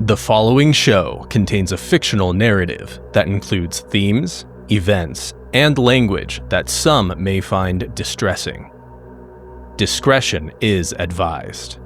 The following show contains a fictional narrative that includes themes, events, and language that some may find distressing. Discretion is advised.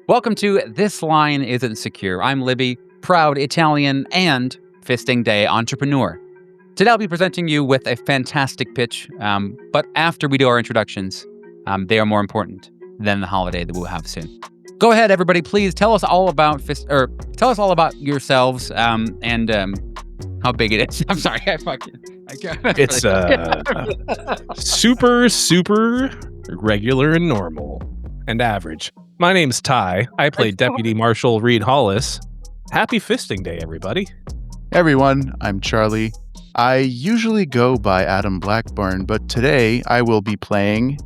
Welcome to This Line Isn't Secure. I'm Libby, proud Italian and Fisting Day entrepreneur. Today I'll be presenting you with a fantastic pitch, but after we do our introductions, they are more important than the holiday that we'll have soon. Go ahead, everybody, please tell us all about yourselves and how big it is. I'm sorry, It's super regular and normal and average. My name's Ty. I play Deputy Marshal Reed Hollis. Happy Fisting Day, everybody. Hey everyone, I'm Charlie. I usually go by Adam Blackburn, but today I will be playing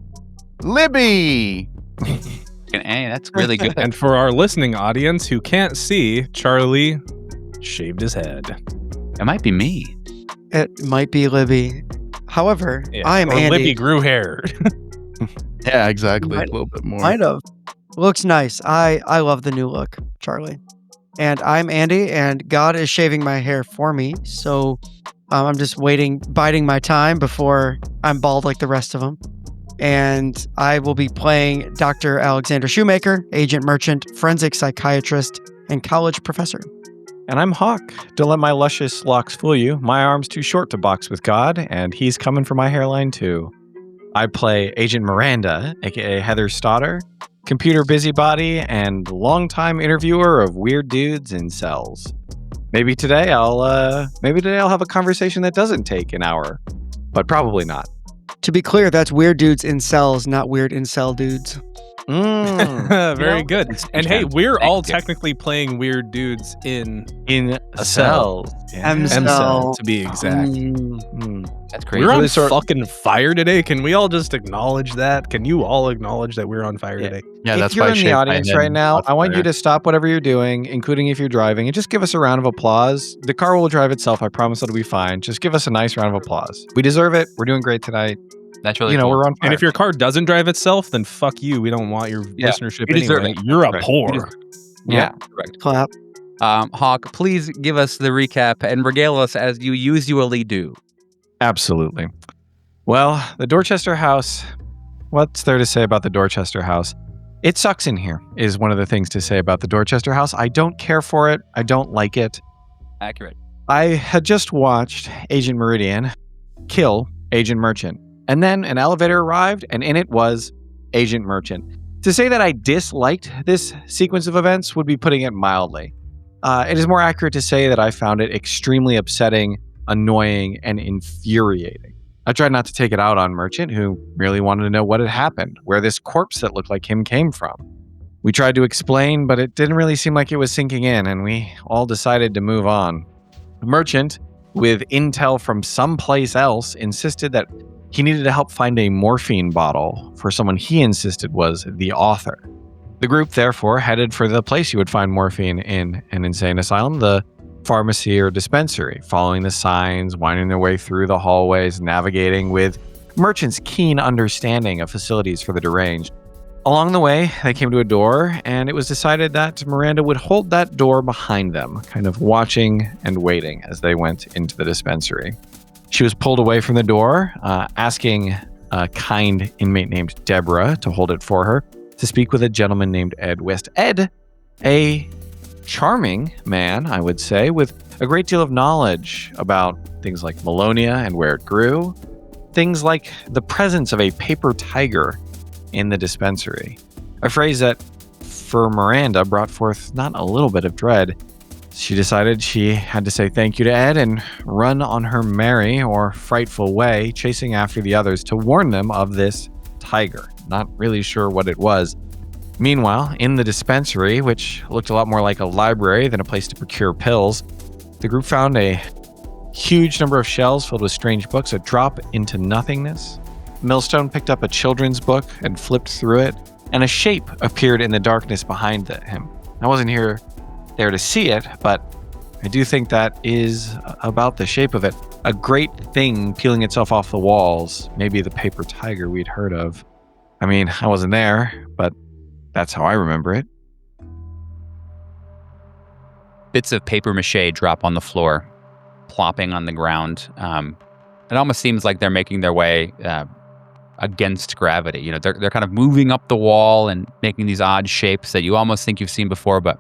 Libby. Hey, that's really good. And for our listening audience who can't see, Charlie shaved his head. It might be me. It might be Libby. However, I am Andy. Libby grew hair. Yeah, exactly. A little bit more. Might have. Looks nice. I love the new look, Charlie. And I'm Andy, and God is shaving my hair for me. So I'm just biding my time before I'm bald like the rest of them. And I will be playing Dr. Alexander Shoemaker, agent merchant, forensic psychiatrist, and college professor. And I'm Hawk. Don't let my luscious locks fool you. My arm's too short to box with God, and he's coming for my hairline too. I play Agent Miranda, aka Heather Stodder, computer busybody, and longtime interviewer of weird dudes in cells. Maybe today I'll have a conversation that doesn't take an hour, but probably not. To be clear, that's weird dudes in cells, not weird incel dudes. Very good. And hey, we're all technically playing weird dudes in a cell. Yeah. M-cell, to be exact. That's crazy. We're on fucking fire today. Can we all just acknowledge that? Can you all acknowledge that we're on fire today? Yeah, if you're in the audience right now, I want you to stop whatever you're doing, including if you're driving, and just give us a round of applause. The car will drive itself. I promise it'll be fine. Just give us a nice round of applause. We deserve it. We're doing great tonight. That's really cool. We're on fire. And if your car doesn't drive itself, then fuck you. We don't want your listenership anyway. You're a whore. Yeah, correct. Clap. Hawk, please give us the recap and regale us as you usually do. Absolutely. Well, the Dorchester house, what's there to say about the Dorchester house? It sucks in here, is one of the things to say about the Dorchester house. I don't care for it. I don't like it. Accurate. I had just watched Agent Meridian kill Agent Merchant. And then an elevator arrived, and in it was Agent Merchant. To say that I disliked this sequence of events would be putting it mildly. It is more accurate to say that I found it extremely upsetting, annoying, and infuriating. I tried not to take it out on Merchant, who really wanted to know what had happened, where this corpse that looked like him came from. We tried to explain, but it didn't really seem like it was sinking in, and we all decided to move on. Merchant, with intel from someplace else, insisted that he needed to help find a morphine bottle for someone he insisted was the author. The group therefore headed for the place you would find morphine in an insane asylum, the pharmacy or dispensary, following the signs, winding their way through the hallways, navigating with Merchant's keen understanding of facilities for the deranged. Along the way, they came to a door, and it was decided that Miranda would hold that door behind them, kind of watching and waiting as they went into the dispensary. She was pulled away from the door, asking a kind inmate named Deborah to hold it for her, to speak with a gentleman named Ed West. Ed, a charming man, I would say, with a great deal of knowledge about things like Melonia and where it grew, things like the presence of a paper tiger in the dispensary. A phrase that, for Miranda, brought forth not a little bit of dread. She decided she had to say thank you to Ed and run on her merry or frightful way, chasing after the others to warn them of this tiger. Not really sure what it was. Meanwhile, in the dispensary, which looked a lot more like a library than a place to procure pills, the group found a huge number of shelves filled with strange books that drop into nothingness. Millstone picked up a children's book and flipped through it, and a shape appeared in the darkness behind him. I wasn't there to see it, but I do think that is about the shape of it. A great thing peeling itself off the walls, maybe the paper tiger we'd heard of. I mean, I wasn't there, but that's how I remember it. Bits of paper mache drop on the floor, plopping on the ground. It almost seems like they're making their way against gravity. You know, they're kind of moving up the wall and making these odd shapes that you almost think you've seen before, but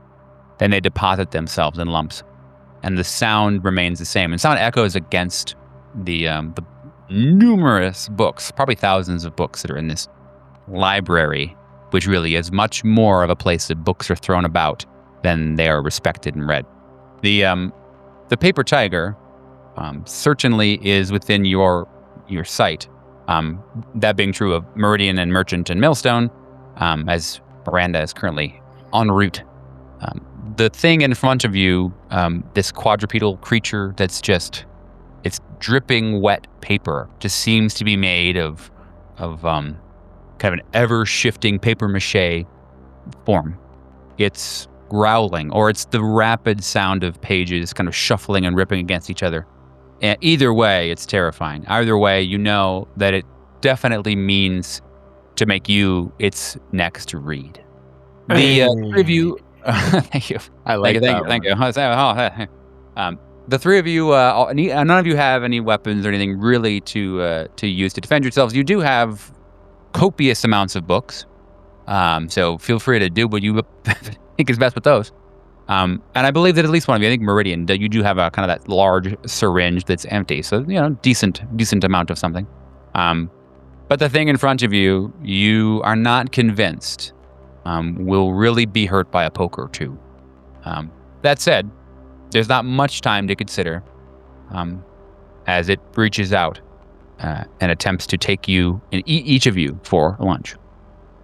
then they deposit themselves in lumps, and the sound remains the same. And sound echoes against the numerous books, probably thousands of books that are in this library, which really is much more of a place that books are thrown about than they are respected and read. The paper tiger certainly is within your sight. That being true of Meridian and Merchant and Millstone, as Miranda is currently en route. The thing in front of you, this quadrupedal creature that's it's dripping wet paper, just seems to be made of kind of an ever-shifting paper mache form. It's growling, or it's the rapid sound of pages kind of shuffling and ripping against each other. And either way, it's terrifying. Either way, you know that it definitely means to make you its next read. The review. Thank you. I like that. Thank you. The three of you, none of you have any weapons or anything really to use to defend yourselves. You do have copious amounts of books, so feel free to do what you think is best with those. And I believe that at least one of you, I think Meridian, that you do have a kind of that large syringe that's empty, so decent amount of something. But the thing in front of you, you are not convinced will really be hurt by a poke or two. That said, there's not much time to consider as it reaches out and attempts to take you and each of you for lunch.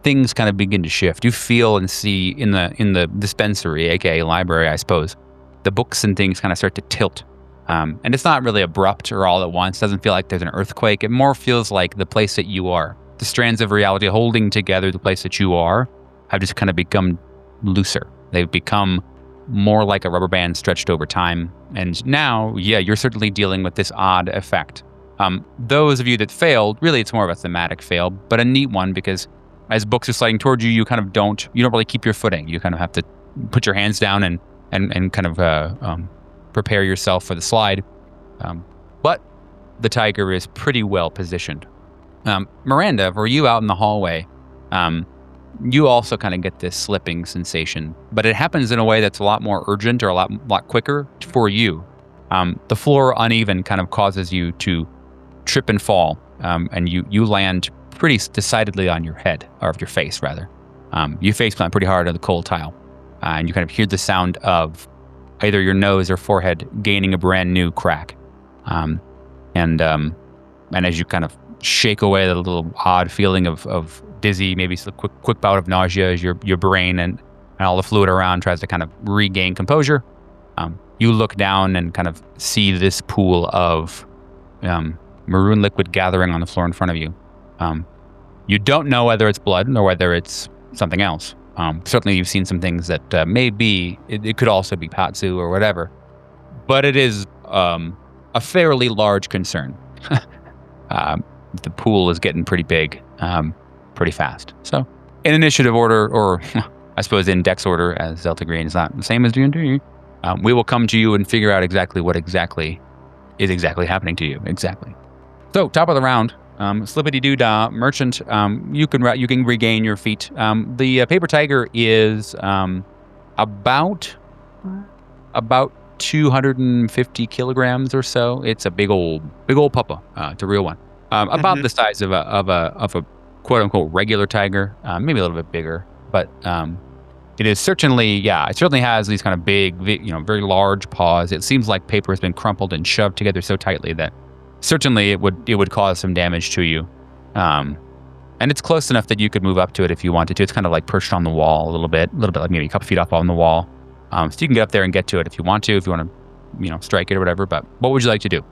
Things kind of begin to shift. You feel and see in the dispensary, aka library, I suppose, the books and things kind of start to tilt. And it's not really abrupt or all at once. It doesn't feel like there's an earthquake. It more feels like the place that you are. The strands of reality holding together the place that you are have just kind of become looser. They've become more like a rubber band stretched over time. And now, you're certainly dealing with this odd effect. Those of you that failed, really it's more of a thematic fail, but a neat one, because as books are sliding towards you, you kind of don't really keep your footing. You kind of have to put your hands down and kind of prepare yourself for the slide. But the tiger is pretty well positioned. Miranda, were you out in the hallway? You also kind of get this slipping sensation, but it happens in a way that's a lot more urgent or a lot quicker for you. The floor uneven kind of causes you to trip and fall, and you land pretty decidedly on your head, or your face rather. You face plant pretty hard on the cold tile, and you kind of hear the sound of either your nose or forehead gaining a brand new crack. And as you kind of shake away the little odd feeling of dizzy, maybe a quick bout of nausea as your brain and all the fluid around tries to kind of regain composure, you look down and kind of see this pool of maroon liquid gathering on the floor in front of you. You don't know whether it's blood or whether it's something else. Certainly you've seen some things that it could also be patsu or whatever, but it is a fairly large concern. The pool is getting pretty big pretty fast. So in initiative order, or I suppose in dex order, as Delta Green is not the same as D&D, we will come to you and figure out exactly what is happening to you. Exactly. So top of the round, Slippity-doo-dah, Merchant, you can regain your feet. The paper tiger is about about 250 kilograms or so. It's a big old puppa. It's a real one. About the size of a quote unquote regular tiger, maybe a little bit bigger, but it is certainly, it certainly has these kind of big, very large paws. It seems like paper has been crumpled and shoved together so tightly that certainly it would cause some damage to you. And it's close enough that you could move up to it if you wanted to. It's kind of like perched on the wall a little bit like maybe a couple feet off on the wall. So you can get up there and get to it if you want to strike it or whatever. But what would you like to do?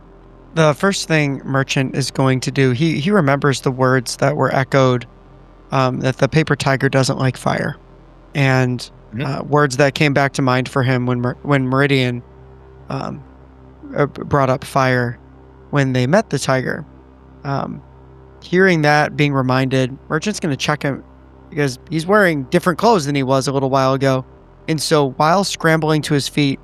The first thing Merchant is going to do, he remembers the words that were echoed, that the paper tiger doesn't like fire. And words that came back to mind for him when Meridian brought up fire when they met the tiger. Hearing that, being reminded, Merchant's going to check him because he's wearing different clothes than he was a little while ago. And so while scrambling to his feet,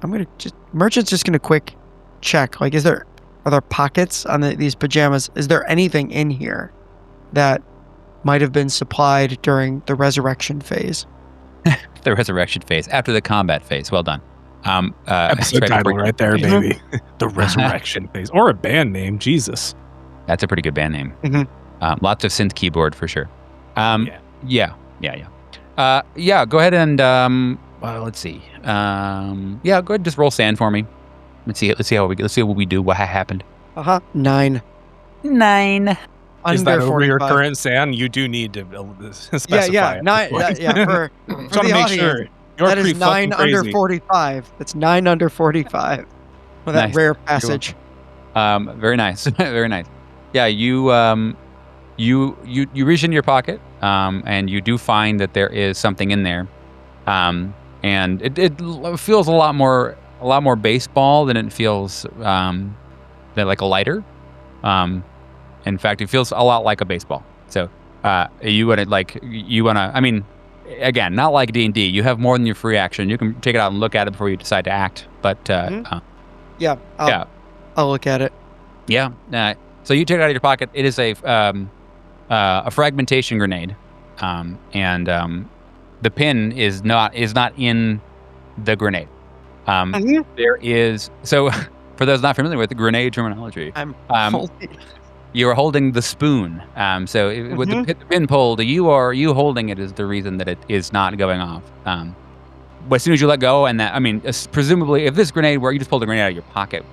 Merchant's just going to quick check. Like, are there pockets on these pajamas? Is there anything in here that might have been supplied during the resurrection phase? The resurrection phase, after the combat phase. Well done. Episode title right there, baby. The resurrection phase. Or a band name, Jesus. That's a pretty good band name. Lots of synth keyboard for sure. Yeah, go ahead and let's see. Go ahead and just roll sand for me. Let's see what we do. What happened? 9. Is that over your 45. current sand? You do need to specify. Yeah. 9. For Just the want to make audience, sure. You're that is pretty 9 fucking under crazy. 45. That's 9 under 45. Well, that Nice. rare passage. Very nice. Very nice. Yeah, you reach into your pocket, and you do find that there is something in there, and it feels a lot more baseball than it feels than like a lighter. In fact, it feels a lot like a baseball. So you want to. I mean, again, not like D&D. You have more than your free action. You can take it out and look at it before you decide to act. But I'll look at it. Yeah. So you take it out of your pocket. It is a fragmentation grenade, and the pin is not in the grenade. There is for those not familiar with the grenade terminology. You are holding the spoon. With the pin pulled, you holding it is the reason that it is not going off. But as soon as you let go, and presumably, if this grenade were, you just pulled the grenade out of your pocket.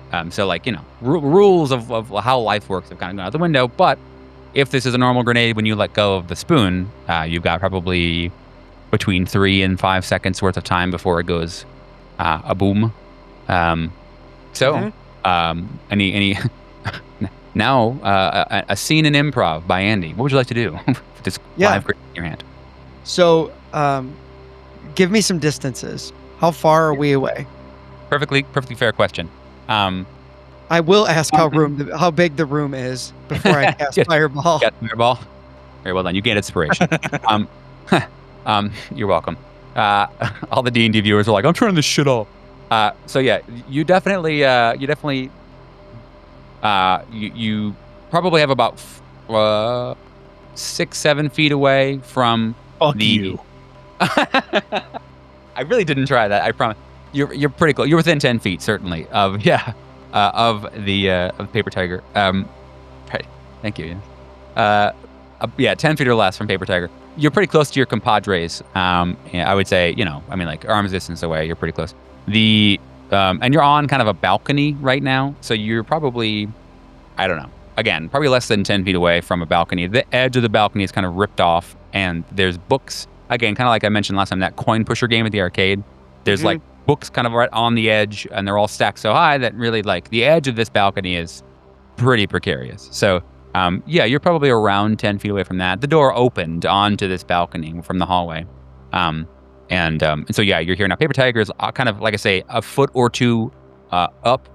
Rules of how life works have kind of gone out the window. But if this is a normal grenade, when you let go of the spoon, you've got probably between 3 and 5 seconds worth of time before it goes a boom. Any now a scene in improv by Andy. What would you like to do? Just live grenade in your hand. So, give me some distances. How far are we away? Perfectly fair question. I will ask how big the room is before I cast Fireball. Cast Fireball. Very well done. You gained inspiration. You're welcome. All the D&D viewers are like, I'm turning this shit off. You definitely you probably have about 6-7 feet away from you. I really didn't try that. I promise. You're pretty close. You're within 10 feet, certainly, of the paper tiger. Right. Thank you. 10 feet or less from paper tiger. You're pretty close to your compadres. I would say, like arm's distance away. You're pretty close. And you're on kind of a balcony right now, so you're probably, I don't know. Again, probably less than 10 feet away from a balcony. The edge of the balcony is kind of ripped off, and there's books. Again, kind of like I mentioned last time, that coin pusher game at the arcade. There's like books kind of right on the edge, and they're all stacked so high that really like the edge of this balcony is pretty precarious. So, you're probably around 10 feet away from that. The door opened onto this balcony from the hallway. You're here now. Paper Tiger is kind of, like I say, a foot or two up,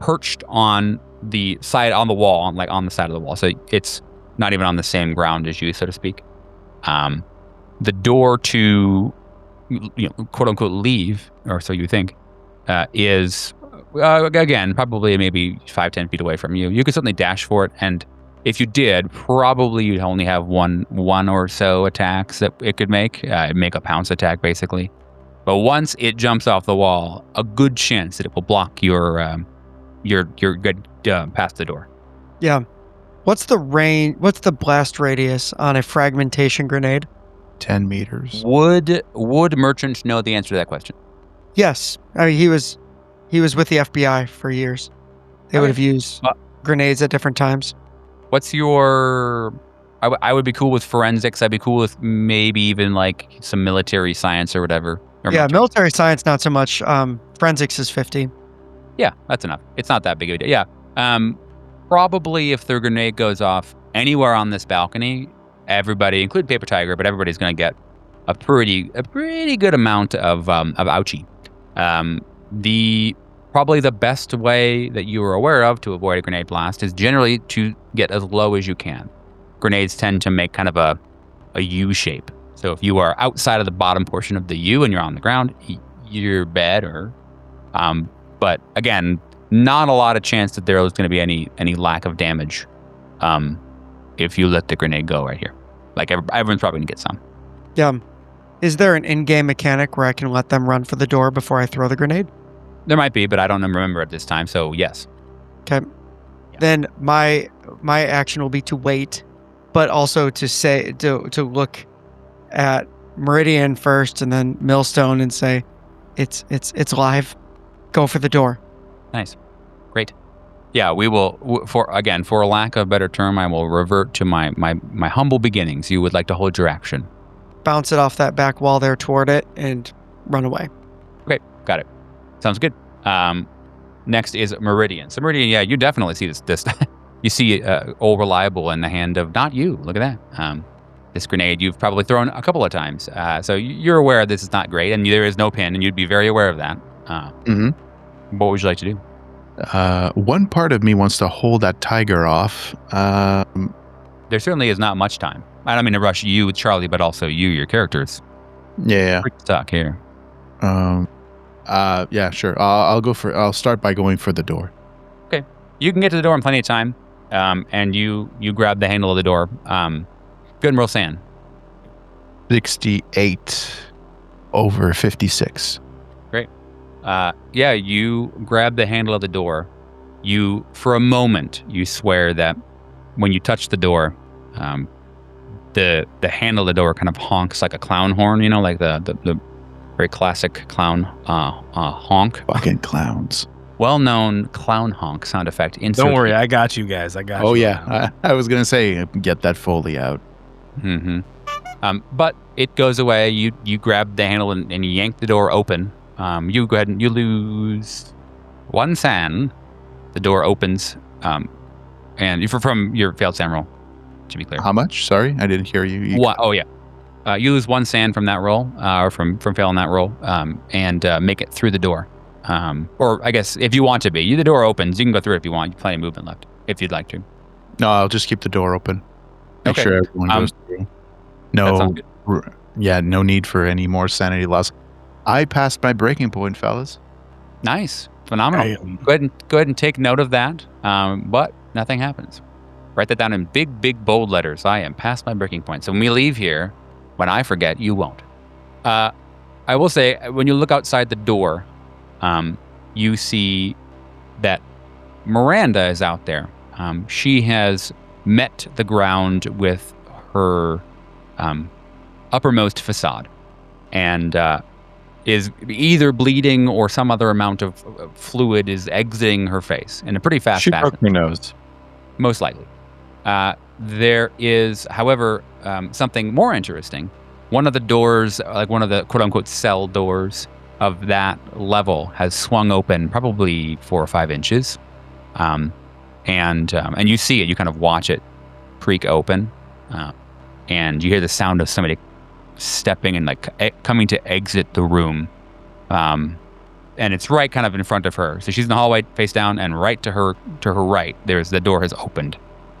perched on the side, on the wall, on the side of the wall. So it's not even on the same ground as you, so to speak. The door to, quote unquote, leave, or so you think, is, again, probably maybe 5-10 feet away from you. You could certainly dash for it, and if you did, probably you'd only have one or so attacks that it could make. Make a pounce attack, basically. But once it jumps off the wall, a good chance that it will block your good past the door. Yeah. What's the range? What's the blast radius on a fragmentation grenade? 10 meters. Would Merchant know the answer to that question? Yes. I mean, he was with the FBI for years. They would have used grenades at different times. What's your... I would be cool with forensics. I'd be cool with maybe even like some military science or whatever. Or military science, not so much. Forensics is 50. Yeah, that's enough. It's not that big of a deal. Yeah. Probably if the grenade goes off anywhere on this balcony, everybody, including Paper Tiger, but everybody's going to get a pretty good amount of ouchie. Probably the best way that you are aware of to avoid a grenade blast is generally to get as low as you can. Grenades tend to make kind of a U shape. So if you are outside of the bottom portion of the U and you're on the ground, you're better. But again, not a lot of chance that there is going to be any lack of damage if you let the grenade go right here. Like everyone's probably going to get some. Yeah. Is there an in-game mechanic where I can let them run for the door before I throw the grenade? There might be, but I don't remember at this time, so yes. Okay. Yeah. Then my action will be to wait, but also to look at Meridian first and then Millstone and say, it's live. Go for the door. Nice. Great. Yeah, we will, for a lack of a better term, I will revert to my humble beginnings. You would like to hold your action. Bounce it off that back wall there toward it and run away. Okay, got it. Sounds good. Next is Meridian. So Meridian, yeah, you definitely see this. You see Old Reliable in the hand of not you. Look at that. This grenade you've probably thrown a couple of times. So you're aware this is not great, and there is no pin, and you'd be very aware of that. What would you like to do? One part of me wants to hold that tiger off. There certainly is not much time. I don't mean to rush you, Charlie, but also your characters. Yeah. Pretty stuck here. Yeah, sure. I'll start by going for the door. Okay. You can get to the door in plenty of time. And you grab the handle of the door. Go ahead and roll sand. 68 over 56. Great. Yeah, you grab the handle of the door. For a moment, you swear that when you touch the door, the handle of the door kind of honks like a clown horn, like the very classic clown honk. Fucking clowns. Well-known clown honk sound effect. Don't worry, I got you guys. I got you. Oh, yeah. I was going to say, get that Foley out. Mm-hmm. But it goes away. You grab the handle and you yank the door open. You go ahead and you lose 1 sand. The door opens. And you're from your failed sand roll, to be clear. How much? Sorry, I didn't hear you. What? Oh, yeah. You lose 1 sand from that roll, or from failing that roll, and make it through the door. Or I guess if you want to be. The door opens. You can go through it if you want. You have plenty of movement left, if you'd like to. No, I'll just keep the door open. Make Okay. sure everyone goes through. That sounds good. Yeah, no need for any more sanity loss. I passed my breaking point, fellas. Nice. Phenomenal. Go ahead and take note of that. But nothing happens. Write that down in big, bold letters. I am past my breaking point. So when we leave here, when I forget, you won't. I will say, when you look outside the door, you see that Miranda is out there. She has met the ground with her uppermost facade and is either bleeding or some other amount of fluid is exiting her face in a pretty fast fashion. She broke her nose. Most likely. There is, however, something more interesting. One of the doors, like one of the quote-unquote cell doors of that level has swung open probably 4 or 5 inches. And you see it, you kind of watch it creak open. And you hear the sound of somebody stepping and coming to exit the room. And it's right kind of in front of her. So she's in the hallway face down, and right to her right, the door has opened.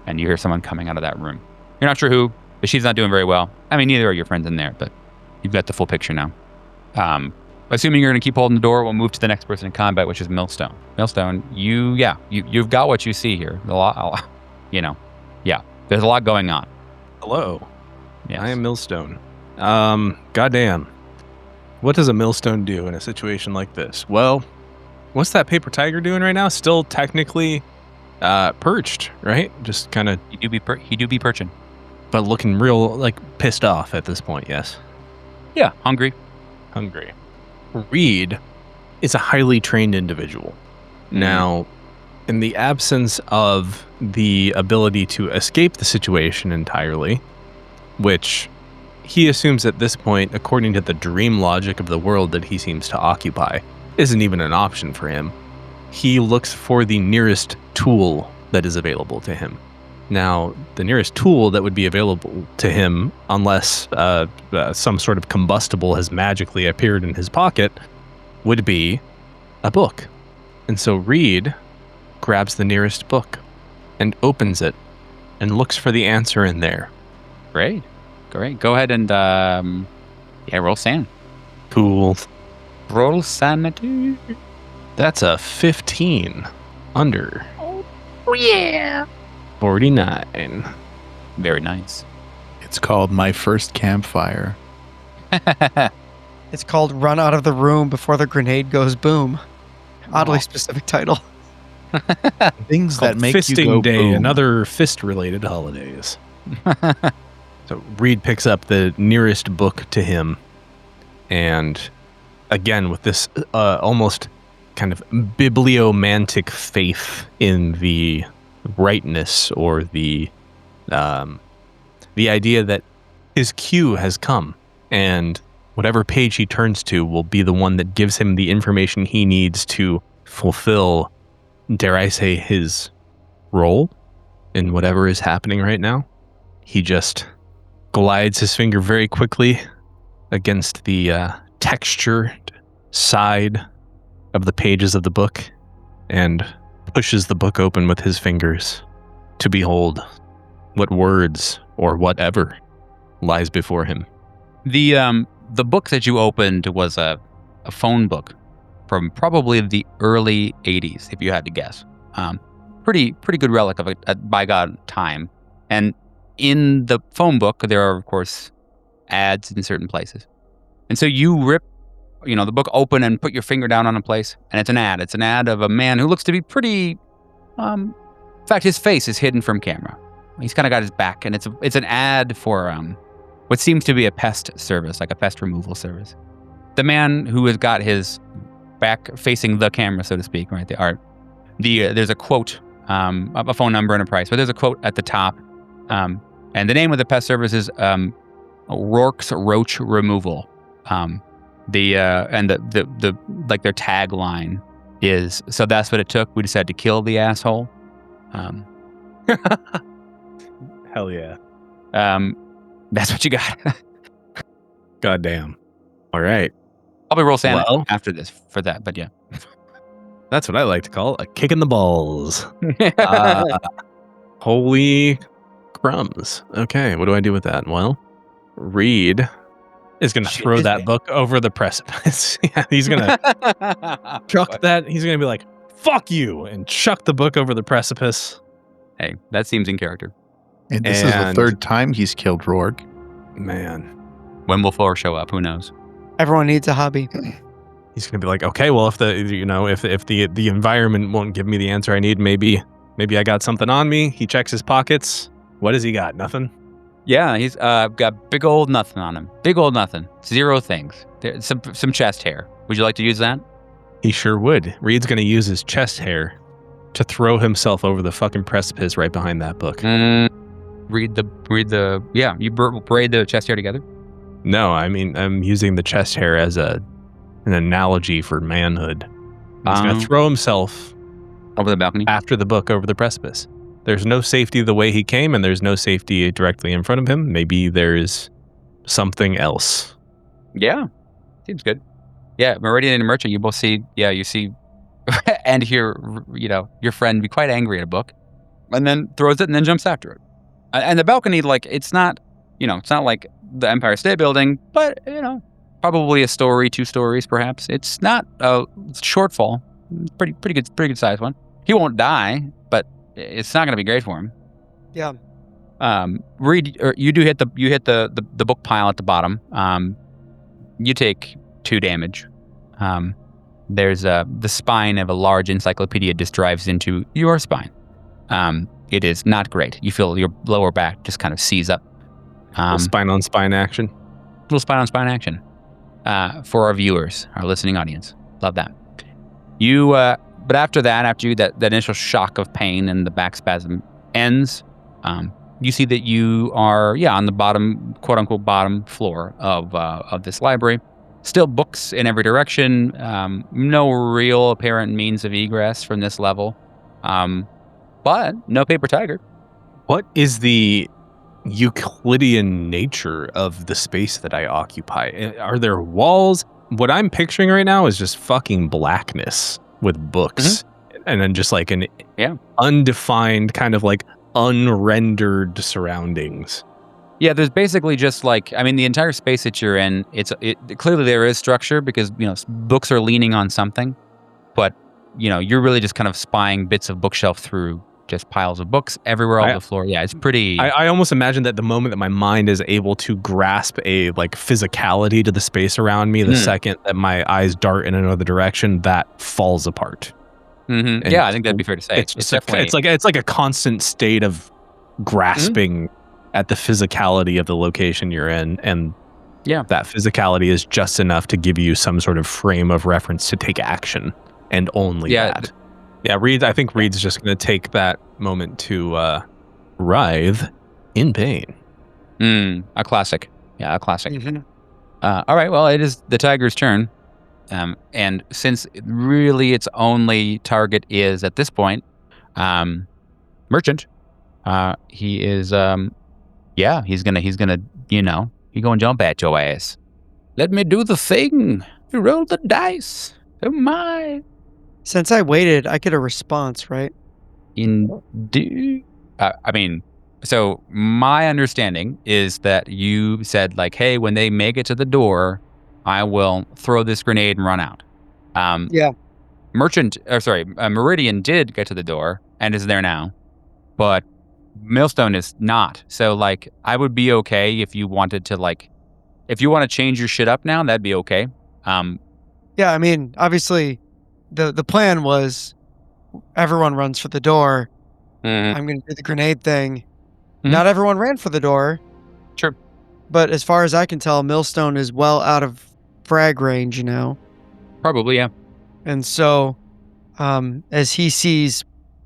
And you hear someone coming out of that room. You're not sure who, but she's not doing very well. I mean, neither are your friends in there, but you've got the full picture now. Assuming you're going to keep holding the door, we'll move to the next person in combat, which is Millstone. Millstone, you've got what you see here. There's a lot going on. Hello. Yes. I am Millstone. Goddamn. what does a millstone do in a situation like this? Well, what's that paper tiger doing right now? Still technically perched, right? Just kind of... He do be perching. But looking real, like, pissed off at this point, yes. Yeah, hungry. Reed is a highly trained individual. Now, in the absence of the ability to escape the situation entirely, which he assumes at this point, according to the dream logic of the world that he seems to occupy, isn't even an option for him, he looks for the nearest tool that is available to him. Now, the nearest tool that would be available to him, unless some sort of combustible has magically appeared in his pocket, would be a book. And so Reed grabs the nearest book and opens it and looks for the answer in there. Great. Go ahead and roll san. Cool. Roll sanity. That's a 15 under. Oh yeah. 49. Very nice. It's called My First Campfire. It's called Run Out of the Room Before the Grenade Goes Boom. Oddly specific title. Things that make Fisting you go Day boom. and other fist-related holidays. So Reed picks up the nearest book to him, and again with this almost kind of bibliomantic faith in the rightness or the idea that his cue has come, and whatever page he turns to will be the one that gives him the information he needs to fulfill, dare I say, his role in whatever is happening right now. He just glides his finger very quickly against the textured side of the pages of the book and pushes the book open with his fingers to behold what words or whatever lies before him. The book that you opened was a phone book from probably the early 80s, if you had to guess. Pretty good relic of a bygone time. And in the phone book, there are, of course, ads in certain places. And so you rip, the book open and put your finger down on a place, and it's an ad. It's an ad of a man who looks to be pretty... in fact, his face is hidden from camera. He's kind of got his back, and it's an ad for what seems to be a pest service, like a pest removal service. The man who has got his back facing the camera, so to speak, right? There's a quote, a phone number and a price, but there's a quote at the top, and the name of the pest service is Rourke's Roach Removal. The like their tagline is, so that's what it took. We just had to kill the asshole. Hell yeah. That's what you got. Goddamn. All right. Probably roll sanity Well, after this for that, but yeah. That's what I like to call a kick in the balls. Holy crumbs. Okay, what do I do with that? Well, Reed is going to throw that book over the precipice. Yeah, he's going to chuck that. He's going to be like, fuck you, and chuck the book over the precipice. Hey, that seems in character. And this is the third time he's killed Rourke. Man. When will 4 show up? Who knows? Everyone needs a hobby. He's going to be like, okay, well, if the environment won't give me the answer I need, maybe I got something on me. He checks his pockets. What does he got? Nothing? Yeah, he's got big old nothing on him. Big old nothing. 0 things. There's some chest hair. Would you like to use that? He sure would. Reed's going to use his chest hair to throw himself over the fucking precipice right behind that book. You braid the chest hair together? No, I mean, I'm using the chest hair as an analogy for manhood. He's going to throw himself over the balcony after the book over the precipice. There's no safety the way he came, and there's no safety directly in front of him. Maybe there's something else. Yeah, seems good. Yeah, Meridian and Merchant, you both see, you see and hear, your friend be quite angry at a book, and then throws it and then jumps after it. And the balcony, like, it's not like the Empire State Building, but, probably a story, 2 stories, perhaps. It's not a shortfall. Pretty good size one. He won't die, but it's not going to be great for him. Yeah. Reed, you hit the book pile at the bottom. You take 2 damage. There's the spine of a large encyclopedia just drives into your spine. It is not great. You feel your lower back just kind of seize up. Spine on spine action. Little spine on spine action for our viewers, our listening audience. Love that. But after that, that initial shock of pain and the back spasm ends, you see that you are, on the bottom, quote unquote, bottom floor of this library. Still books in every direction. No real apparent means of egress from this level. But no paper tiger. What is the Euclidean nature of the space that I occupy? Are there walls? What I'm picturing right now is just fucking blackness with books, and then just like an undefined kind of like unrendered surroundings. Yeah, there's basically just like, the entire space that you're in, clearly there is structure because, books are leaning on something, but, you're really just kind of spying bits of bookshelf through just piles of books everywhere on the floor. Yeah, it's pretty... I almost imagine that the moment that my mind is able to grasp a like physicality to the space around me, the second that my eyes dart in another direction, that falls apart. Mm-hmm. Yeah, I think that'd be fair to say. It's like a constant state of grasping at the physicality of the location you're in, and that physicality is just enough to give you some sort of frame of reference to take action, and only that. Yeah, I think Reed's just going to take that moment to writhe in pain. A classic. Yeah, a classic. Mm-hmm. All right, well, it is the tiger's turn. And since really its only target is, at this point, Merchant, he is, he's gonna, he gonna jump at your ass. Let me do the thing. You roll the dice. Oh my. Since I waited, I get a response, right? Indeed. So my understanding is that you said like, hey, when they make it to the door, I will throw this grenade and run out. Meridian did get to the door and is there now, but Millstone is not. So like, I would be okay if you wanted to if you want to change your shit up now, that'd be okay. Obviously, the plan was everyone runs for the door. I'm going to do the grenade thing. Not everyone ran for the door. Sure. But as far as I can tell, Millstone is well out of frag range, Probably, yeah. And so, as he sees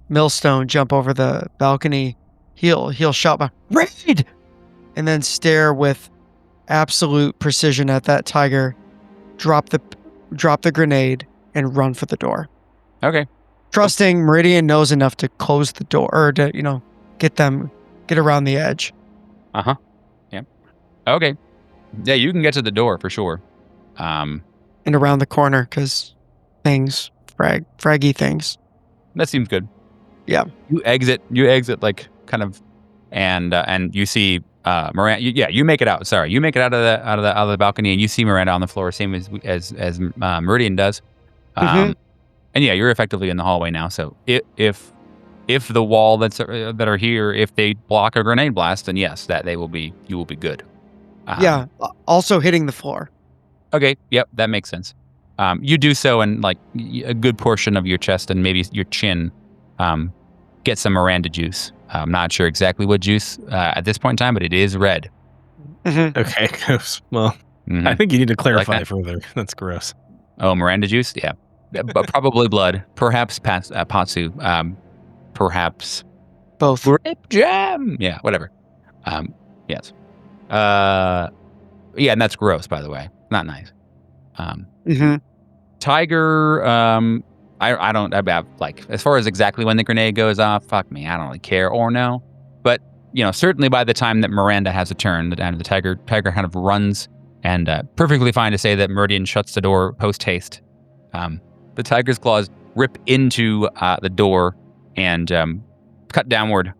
Millstone jump over the balcony, he'll shout back, "Raid!" and then stare with absolute precision at that tiger, drop the grenade, and run for the door. Okay. Trusting Meridian knows enough to close the door, or to, get around the edge. Uh-huh. Yeah. Okay. Yeah, you can get to the door for sure. And around the corner, because fraggy things. That seems good. Yeah. You exit like kind of, and you see Miranda. You make it out. Sorry, you make it out of the balcony, and you see Miranda on the floor, same as Meridian does. And you're effectively in the hallway now. So if the wall that are here, if they block a grenade blast, then yes, you will be good. Also hitting the floor. Okay. Yep, that makes sense. You do so, and like a good portion of your chest and maybe your chin get some Miranda juice. I'm not sure exactly what juice at this point in time, but it is red. Okay. Well, I think you need to clarify further. That's gross. Oh, Miranda juice? Yeah. But probably blood. Perhaps Patsu. Perhaps both. Grape jam. Yeah, whatever. Yes. And that's gross, by the way. Not nice. Tiger, I don't, as far as exactly when the grenade goes off, fuck me, I don't really care or know. But, certainly by the time that Miranda has a turn, the tiger kind of runs, and perfectly fine to say that Meridian shuts the door post-haste. The tiger's claws rip into the door and cut downward,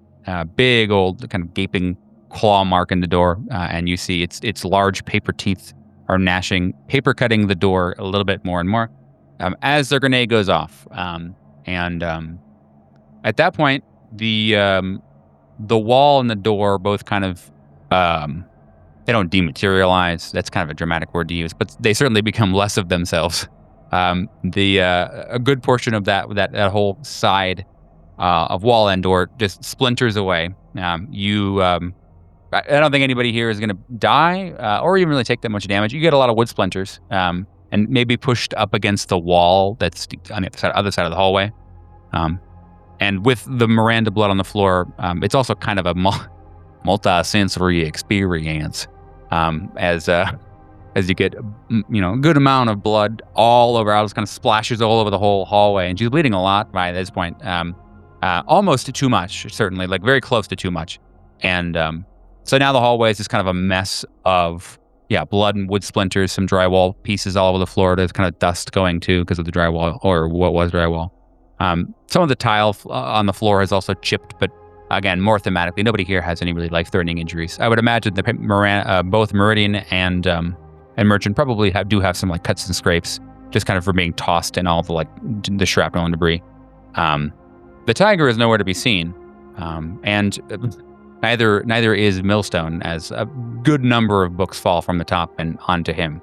big old kind of gaping claw mark in the door, and you see its large paper teeth are gnashing, paper cutting the door a little bit more and more as the grenade goes off. And at that point, the wall and the door both kind of They don't dematerialize. That's kind of a dramatic word to use, but they certainly become less of themselves. A good portion of that whole side of wall and door just splinters away. I don't think anybody here is going to die or even really take that much damage. You get a lot of wood splinters and maybe pushed up against the wall that's on the other side of the hallway. And with the Miranda blood on the floor, it's also kind of a multi-sensory experience as you get a good amount of blood all over. It just kind of splashes all over the whole hallway, and she's bleeding a lot by this point. Almost too much, certainly, like very close to too much. And so now the hallway is just kind of a mess of blood and wood splinters, some drywall pieces all over the floor. There's kind of dust going too because of the drywall, or what was drywall. Some of the tile on the floor is also chipped, but again, more thematically, nobody here has any really life-threatening injuries. I would imagine that both Meridian and Merchant probably do have some like cuts and scrapes, just kind of from being tossed and all the shrapnel and debris. The tiger is nowhere to be seen, and neither is Millstone, as a good number of books fall from the top and onto him.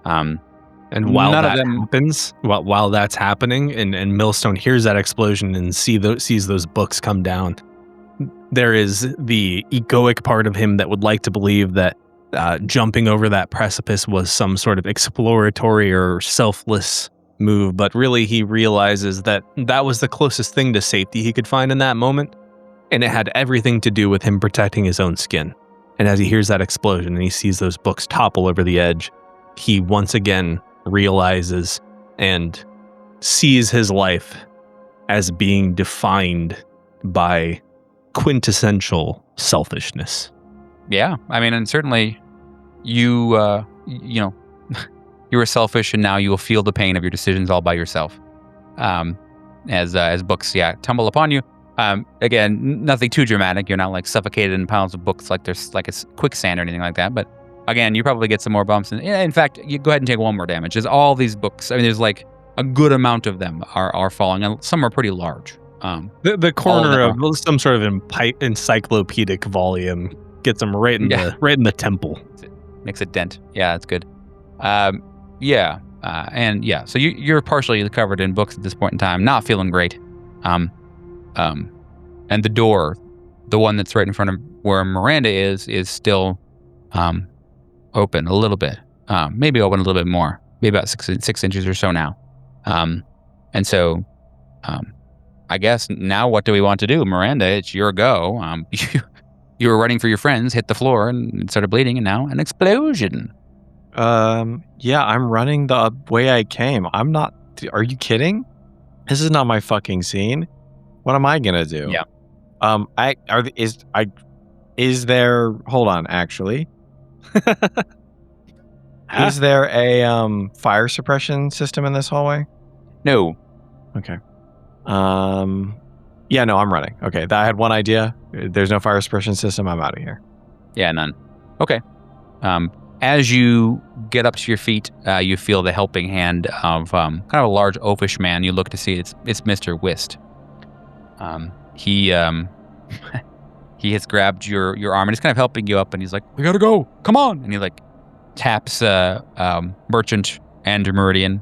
And while while that's happening, and Millstone hears that explosion and sees those books come down, there is the egoic part of him that would like to believe that jumping over that precipice was some sort of exploratory or selfless move, but really he realizes that that was the closest thing to safety he could find in that moment, and it had everything to do with him protecting his own skin. And as he hears that explosion and he sees those books topple over the edge, he once again realizes and sees his life as being defined by quintessential selfishness. Yeah, I mean, and certainly you were selfish, and now you will feel the pain of your decisions all by yourself. As books, tumble upon you. Again, nothing too dramatic. You're not like suffocated in piles of books like there's like a quicksand or anything like that. But again, you probably get some more bumps. And in fact, you go ahead and take one more damage. There's all these books. I mean, there's like a good amount of them are falling, and some are pretty large. The corner of some sort of encyclopedic volume gets them right in the temple. Makes a dent. Yeah, that's good. So you're partially covered in books at this point in time, not feeling great. And the door, the one that's right in front of where Miranda is still open a little bit. Maybe open a little bit more, maybe about 6 inches or so now. And so I guess now what do we want to do? Miranda, it's your go. You were running for your friends, hit the floor and started bleeding, and now an explosion. I'm running the way I came. I'm not. Are you kidding? This is not my fucking scene. What am I gonna do? Yeah. Is there? Hold on. Actually, is there a fire suppression system in this hallway? No. Okay. Yeah. No, I'm running. Okay. I had one idea. There's no fire suppression system. I'm out of here. Yeah, none. Okay. As you get up to your feet, you feel the helping hand of kind of a large oafish man. You look to see it's Mr. Whist. He has grabbed your arm and he's kind of helping you up, and he's like, "We gotta go. Come on!" And he like taps Merchant and Meridian,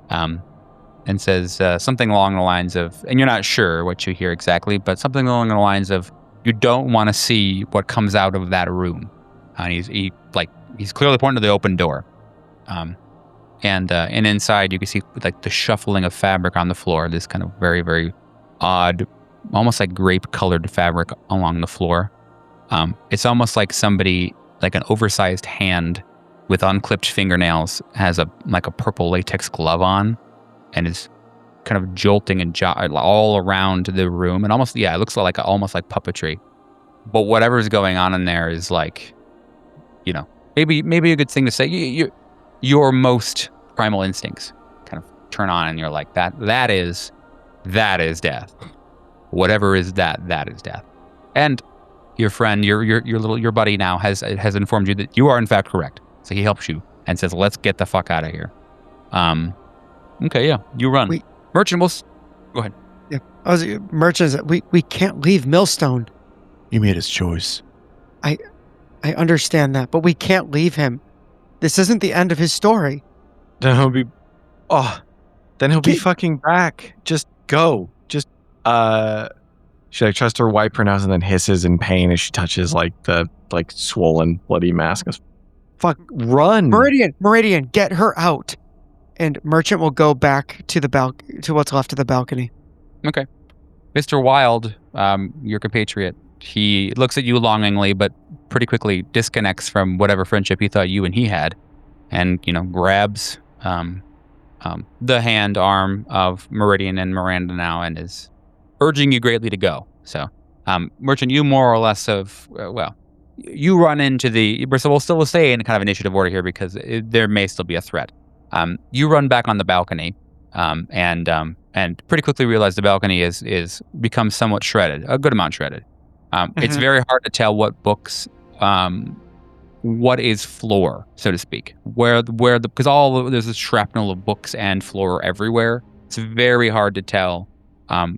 and says something along the lines of, and you're not sure what you hear exactly, but something along the lines of, "You don't want to see what comes out of that room." And he's clearly pointing to the open door. And inside you can see like the shuffling of fabric on the floor, this kind of very, very odd, almost like grape-colored fabric along the floor. It's almost like somebody, like an oversized hand with unclipped fingernails, has a purple latex glove on, and is kind of jolting and all around the room, and almost it looks almost like puppetry. But whatever's going on in there is like, maybe a good thing to say. Your most primal instincts kind of turn on, and you're like, that is death. Whatever is that is death. And your friend, your buddy now has informed you that you are in fact correct. So he helps you and says, "Let's get the fuck out of here." Okay, yeah, you run. Merchant, go ahead. Yeah, Merchant, we can't leave Millstone. He made his choice. I understand that, but we can't leave him. This isn't the end of his story. Then he'll be, be Kid- fucking back. Just go. Just, she like tries to wipe her nose and then hisses in pain as she touches like the swollen bloody mask. Fuck, run. Meridian, get her out. And Merchant will go back to to what's left of the balcony. Okay. Mr. Wild, your compatriot, he looks at you longingly, but pretty quickly disconnects from whatever friendship he thought you and he had, and grabs the arm of Meridian and Miranda now, and is urging you greatly to go. So, Merchant, you more or less you run into we'll still stay in kind of initiative order here because there may still be a threat. You run back on the balcony, and pretty quickly realize the balcony is becomes somewhat shredded, a good amount shredded. It's very hard to tell what books, what is floor, so to speak, because there's a shrapnel of books and floor everywhere. It's very hard to tell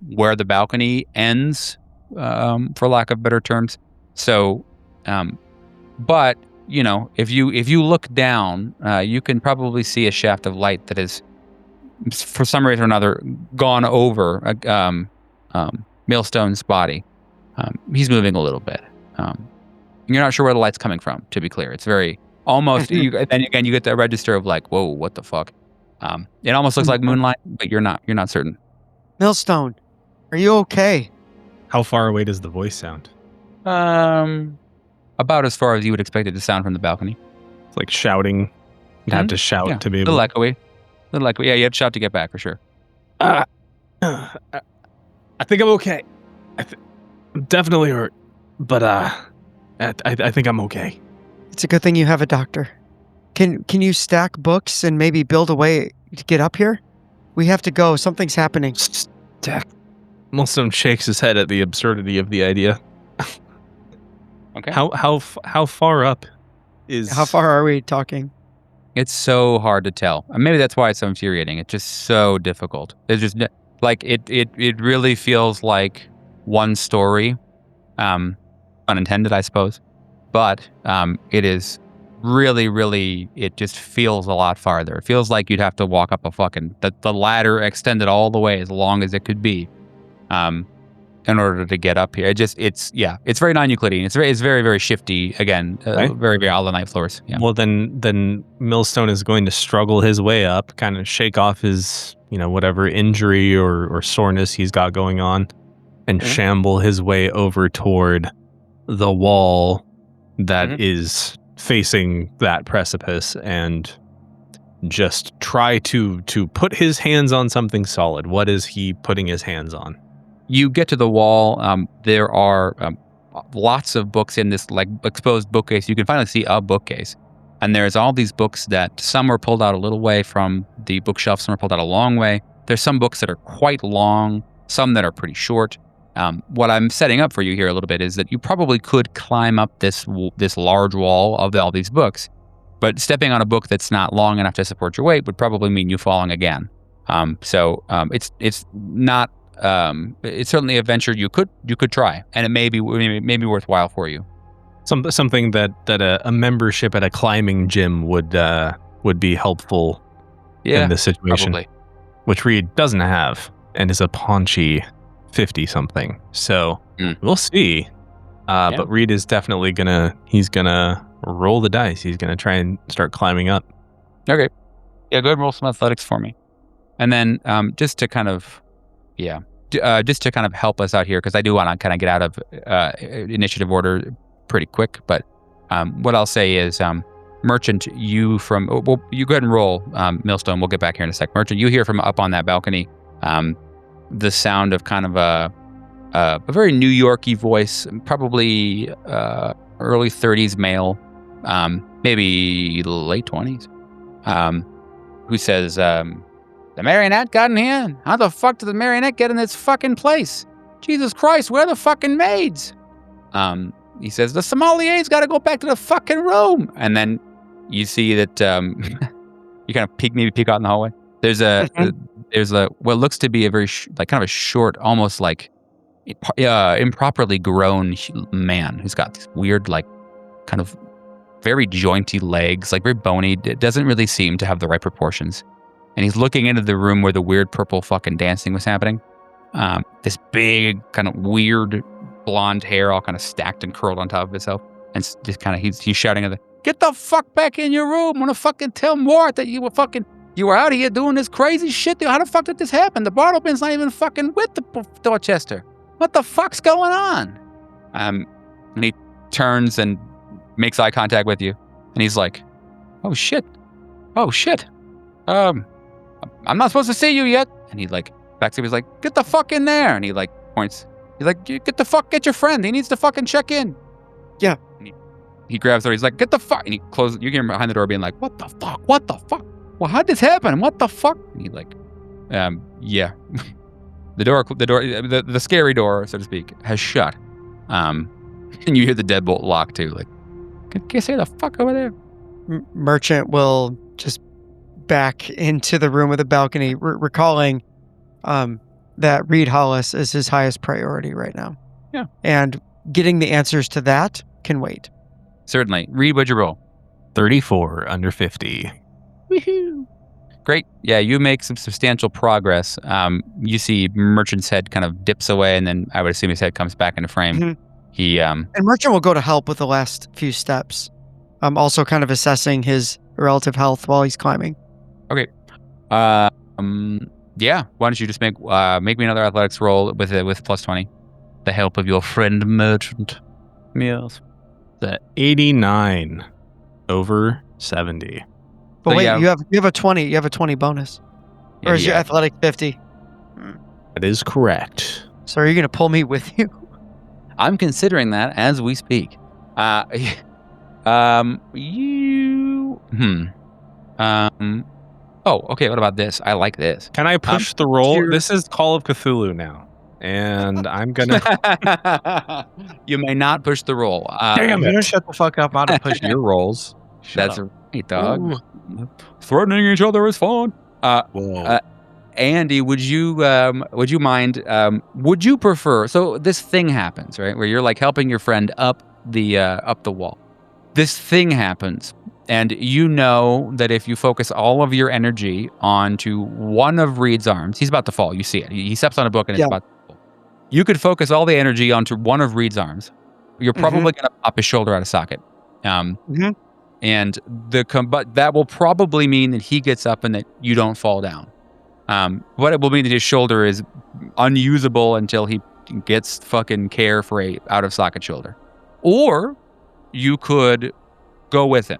where the balcony ends, for lack of better terms. So, but if you look down, you can probably see a shaft of light that is, for some reason or another, gone over Millstone's body. He's moving a little bit. You're not sure where the light's coming from, to be clear. It's very almost. Then again, you get that register of like, whoa, what the fuck? It almost looks like moonlight, but you're not certain. Millstone, are you okay? How far away does the voice sound? About as far as you would expect it to sound from the balcony. It's like shouting. You have to shout to be able. Little echoey. Yeah, you have to shout to get back for sure. I think I'm okay. I'm definitely hurt, but I think I'm okay. It's a good thing you have a doctor. Can you stack books and maybe build a way to get up here? We have to go. Something's happening. Stack. Millstone shakes his head at the absurdity of the idea. Okay. How far up is? How far are we talking? It's so hard to tell. And maybe that's why it's so infuriating. It's just so difficult. It's just like it really feels like one story, unintended, I suppose. But it is really, really. It just feels a lot farther. It feels like you'd have to walk up the ladder extended all the way as long as it could be, in order to get up here. It's very non-Euclidean. It's very, very shifty. Again, right. Very, very all the night floors. Yeah. Well, then Millstone is going to struggle his way up, kind of shake off his, whatever injury or soreness he's got going on, and shamble his way over toward the wall that is facing that precipice, and just try to put his hands on something solid. What is he putting his hands on? You get to the wall. There are lots of books in this like exposed bookcase. You can finally see a bookcase. And there's all these books that some are pulled out a little way from the bookshelf, some are pulled out a long way. There's some books that are quite long, some that are pretty short. What I'm setting up for you here a little bit is that you probably could climb up this large wall of all these books, but stepping on a book that's not long enough to support your weight would probably mean you falling again. It's not. It's certainly a venture you could try, and it may be worthwhile for you. Something that a membership at a climbing gym would be helpful in this situation, probably. Which Reed doesn't have and is a paunchy 50-something. So we'll see. But Reed is definitely gonna roll the dice. He's gonna try and start climbing up. Okay. Yeah, go ahead and roll some athletics for me, and then just to kind of help us out here, because I do want to kind of get out of initiative order pretty quick. But what I'll say is, Merchant, you go ahead and roll, Millstone. We'll get back here in a sec. Merchant, you hear from up on that balcony the sound of kind of a very New York-y voice, probably early 30s male, maybe late 20s, who says, "The marionette got in here? How the fuck did the marionette get in this fucking place? Jesus Christ, where are the fucking maids?" He says, "The sommelier's got to go back to the fucking room." And then you see that you kind of peek out in the hallway. There's a what looks to be a very kind of a short, almost like improperly grown man who's got these weird like kind of very jointy legs, like very bony. It doesn't really seem to have the right proportions. And he's looking into the room where the weird purple fucking dancing was happening. This big, kind of weird blonde hair all kind of stacked and curled on top of itself. And just kind of, he's shouting at get the fuck back in your room. I want to fucking tell Mort that you were out here doing this crazy shit. How the fuck did this happen? The bottle bin's not even fucking with the Dorchester. What the fuck's going on? And he turns and makes eye contact with you. And he's like, oh shit. I'm not supposed to see you yet. And he like backs up. He's like, get the fuck in there. And he like points. He's like, get your friend. He needs to fucking check in. Yeah. And he grabs her. He's like, get the fuck. And he closes. You get him behind the door being like, what the fuck? Well, how'd this happen? What the fuck? And he like, yeah. The scary door, so to speak, has shut. And you hear the deadbolt lock too. Like, can you say the fuck over there? Merchant will just back into the room with the balcony, recalling that Reed Hollis is his highest priority right now. Yeah. And getting the answers to that can wait. Certainly. Reed, what'd you roll? 34 under 50. Woohoo! Great. Yeah, you make some substantial progress. You see Merchant's head kind of dips away, and then I would assume his head comes back into frame. Mm-hmm. And Merchant will go to help with the last few steps. Also kind of assessing his relative health while he's climbing. Okay. Yeah. Why don't you just make me another athletics roll with plus 20? The help of your friend Merchant. Yes. The 89 over 70. But So, wait, yeah. you have a 20. You have a 20 bonus. Or is your athletic 50? That is correct. So are you going to pull me with you? I'm considering that as we speak. Oh, okay. What about this? I like this. Can I push the roll? here- This is Call of Cthulhu now. And I'm going to... You may not push the roll. Damn You it. don't shut the fuck up. I'll push your rolls. That's right, dog. Ooh. Threatening each other is fun. Whoa. Andy, would you mind? Would you prefer? So this thing happens, right? Where you're like helping your friend up the wall. This thing happens, and you know that if you focus all of your energy onto one of Reed's arms, he's about to fall. You see it. He steps on a book and it's about to fall. You could focus all the energy onto one of Reed's arms. You're probably going to pop his shoulder out of socket. And but that will probably mean that he gets up and that you don't fall down. What it will mean that his shoulder is unusable until he gets fucking care for a out of socket shoulder. Or you could go with him.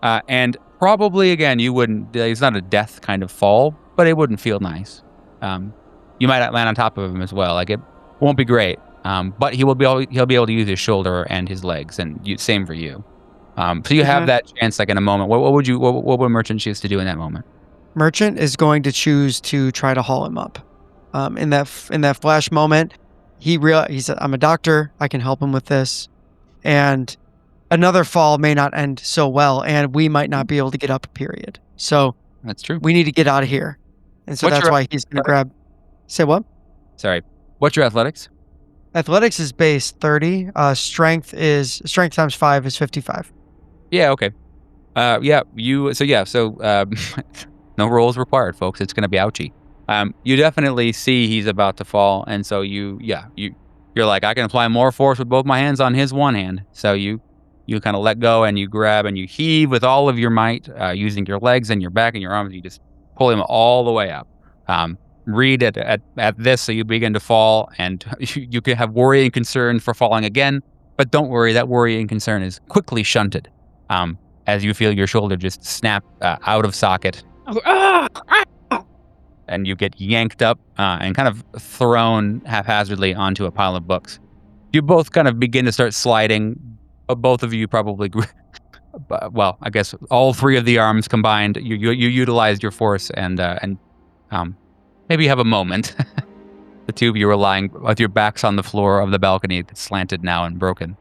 And probably again, you wouldn't, it's not a death kind of fall, but it wouldn't feel nice. You might land on top of him as well. Like it won't be great. But he'll be able to use his shoulder and his legs, and same for you. So you have that chance, like in a moment. What would Merchant choose to do in that moment? Merchant is going to choose to try to haul him up. In that flash moment, he said, "I'm a doctor. I can help him with this." And another fall may not end so well, and we might not be able to get up. Period. So That's true. we need to get out of here, and so that's why he's going to grab. Say what? Sorry. What's your athletics? Athletics is base 30. Strength times 5 is 55. Yeah. Okay. So no rolls required, folks. It's going to be ouchy. You definitely see he's about to fall, and so you're like, I can apply more force with both my hands on his one hand. So you kind of let go and you grab and you heave with all of your might, using your legs and your back and your arms. You just pull him all the way up. Read at this, so you begin to fall, and you can have worry and concern for falling again. But don't worry, that worry and concern is quickly shunted as you feel your shoulder just snap out of socket. And you get yanked up and kind of thrown haphazardly onto a pile of books. You both kind of begin to start sliding. Both of you probably, well, I guess all three of the arms combined. You utilized your force and maybe you have a moment. The two of you are lying with your backs on the floor of the balcony that's slanted now and broken.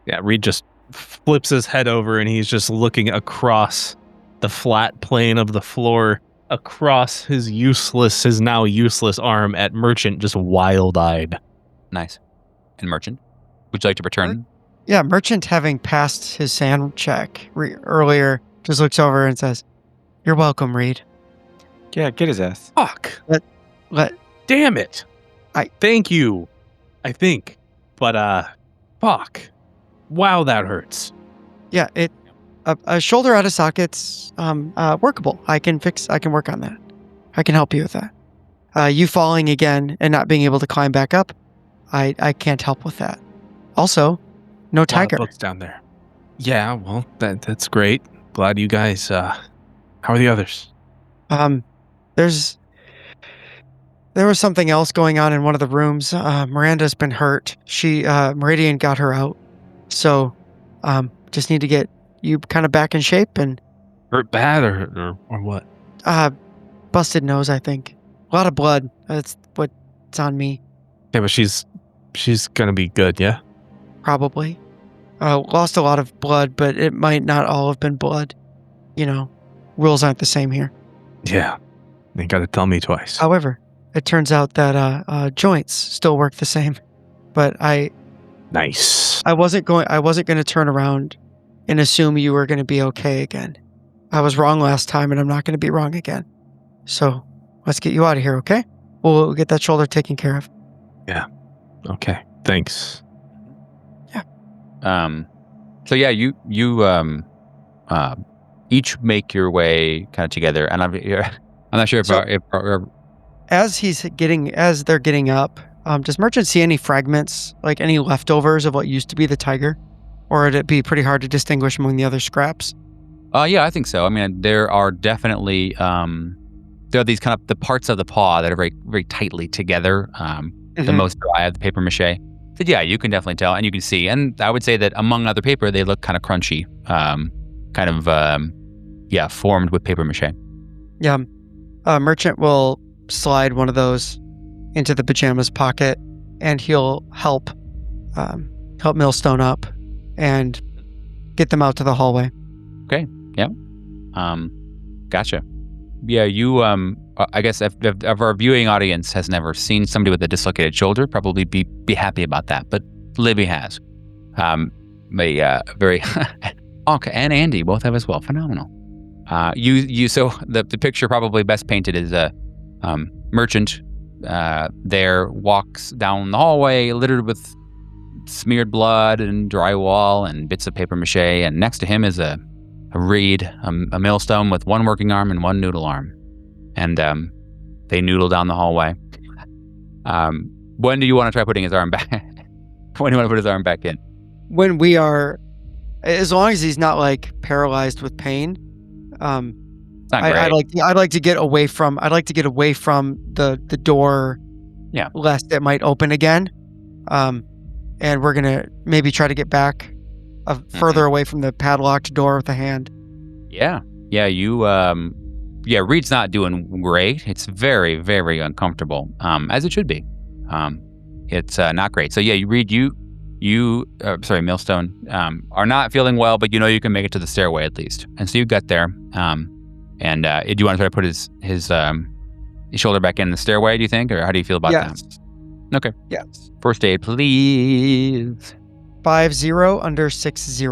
Yeah, Reed just flips his head over and he's just looking across the flat plane of the floor, across his now useless arm at Merchant, just wild-eyed. Nice. And Merchant, would you like to return Yeah, Merchant, having passed his sand check earlier, just looks over and says, "You're welcome, Reed." Yeah, get his ass. Fuck. Let Damn it. Thank you. I think. But, fuck. Wow, that hurts. Yeah, a shoulder out of socket's workable. I can work on that. I can help you with that. You falling again and not being able to climb back up, I can't help with that. Also, no tiger. Books down there. Yeah, well, that's great. Glad you guys, how are the others? There was something else going on in one of the rooms. Miranda's been hurt. Meridian got her out. So, just need to get you kind of back in shape and... Hurt bad or what? Busted nose, I think. A lot of blood. That's what's on me. Yeah, but she's gonna be good, yeah? Probably. Lost a lot of blood, but it might not all have been blood. Rules aren't the same here. Yeah. You gotta tell me twice. However, it turns out that joints still work the same. But Nice. I wasn't going to turn around and assume you were going to be okay again. I was wrong last time, and I'm not going to be wrong again. So let's get you out of here, okay? We'll get that shoulder taken care of. Yeah. Okay. Thanks. Yeah. So yeah, you each make your way kind of together, and I'm not sure if as they're getting up, does Merchant see any fragments, like any leftovers of what used to be the tiger? Or would it be pretty hard to distinguish among the other scraps? Yeah, I think so. I mean, there are definitely there are these kind of the parts of the paw that are very, very tightly together. The most dry of the paper mache. But yeah, you can definitely tell, and you can see. And I would say that among other paper, they look kind of crunchy, formed with paper mache. Yeah. Merchant will slide one of those into the pajamas pocket, and he'll help Millstone up and get them out to the hallway. Okay. Yeah. Gotcha. Yeah, you, I guess if our viewing audience has never seen somebody with a dislocated shoulder, probably be happy about that. But Libby has. Very, Anka and Andy both have as well. Phenomenal. So the picture probably best painted is a Merchant there walks down the hallway littered with smeared blood and drywall and bits of paper mache, and next to him is a Reed, a Millstone with one working arm and one noodle arm, and they noodle down the hallway. When do you want to try putting his arm back? When do you want to put his arm back in? When we are, as long as he's not like paralyzed with pain. I'd like to get away from the door. Yeah. Lest it might open again. And we're gonna maybe try to get back further away from the padlocked door with a hand. Yeah. Yeah. You. Reed's not doing great. It's very, very uncomfortable. As it should be. It's not great. So yeah, Reed, Millstone, are not feeling well, but you can make it to the stairway at least. And so you got there. And do you want to try to put his shoulder back in the stairway, do you think? Or how do you feel about that? Okay. Yes. First aid, please. 50 under 60.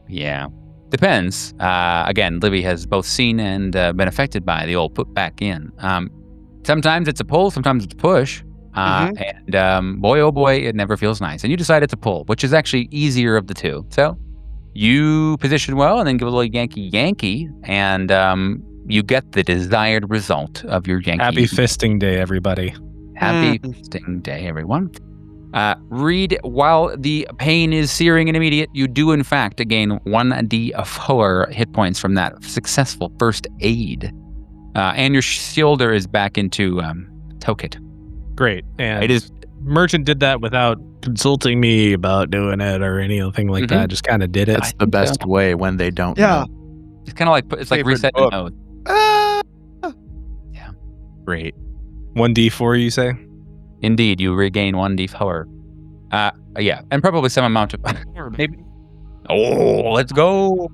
Yeah. Depends. Again, Libby has both seen and been affected by the old put back in. Sometimes it's a pull, sometimes it's a push. And boy, oh boy, it never feels nice. And you decide it's a pull, which is actually easier of the two. So you position well and then give a little Yankee, and you get the desired result of your Yankee. Happy fisting day, everybody. Happy fisting day, everyone. Reed, while the pain is searing and immediate, you do in fact gain 1d4 hit points from that successful first aid. And your shoulder is back into Tokit. Great. And it is. Merchant did that without consulting me about doing it or anything like that. Just kind of did it. That's the best way when they don't know. It's kind of like reset the node. Yeah. Great. 1d4, you say? Indeed, you regain 1d4. Yeah, and probably some amount of maybe. Oh, let's go!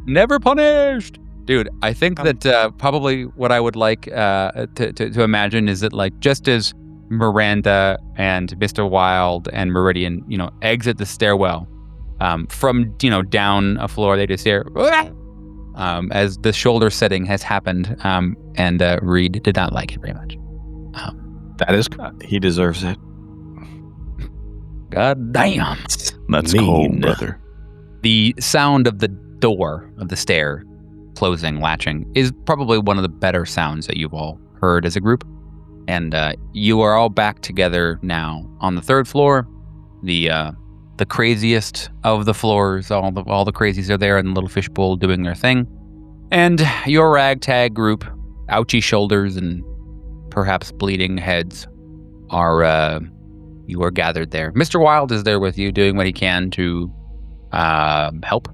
Never punished, dude. I think that probably what I would like to imagine is that just as Miranda and Mr. Wild and Meridian, exit the stairwell from, down a floor. They just hear, as the shoulder setting has happened, and Reed did not like it very much. That is He deserves it. God damn. That's mean. cold, brother. The sound of the door of the stair closing, latching, is probably one of the better sounds that you've all heard as a group. And you are all back together now on the third floor. The craziest of the floors, all the crazies are there in the little fishbowl doing their thing. And your ragtag group, ouchy shoulders and perhaps bleeding heads, you are gathered there. Mr. Wild is there with you, doing what he can to help.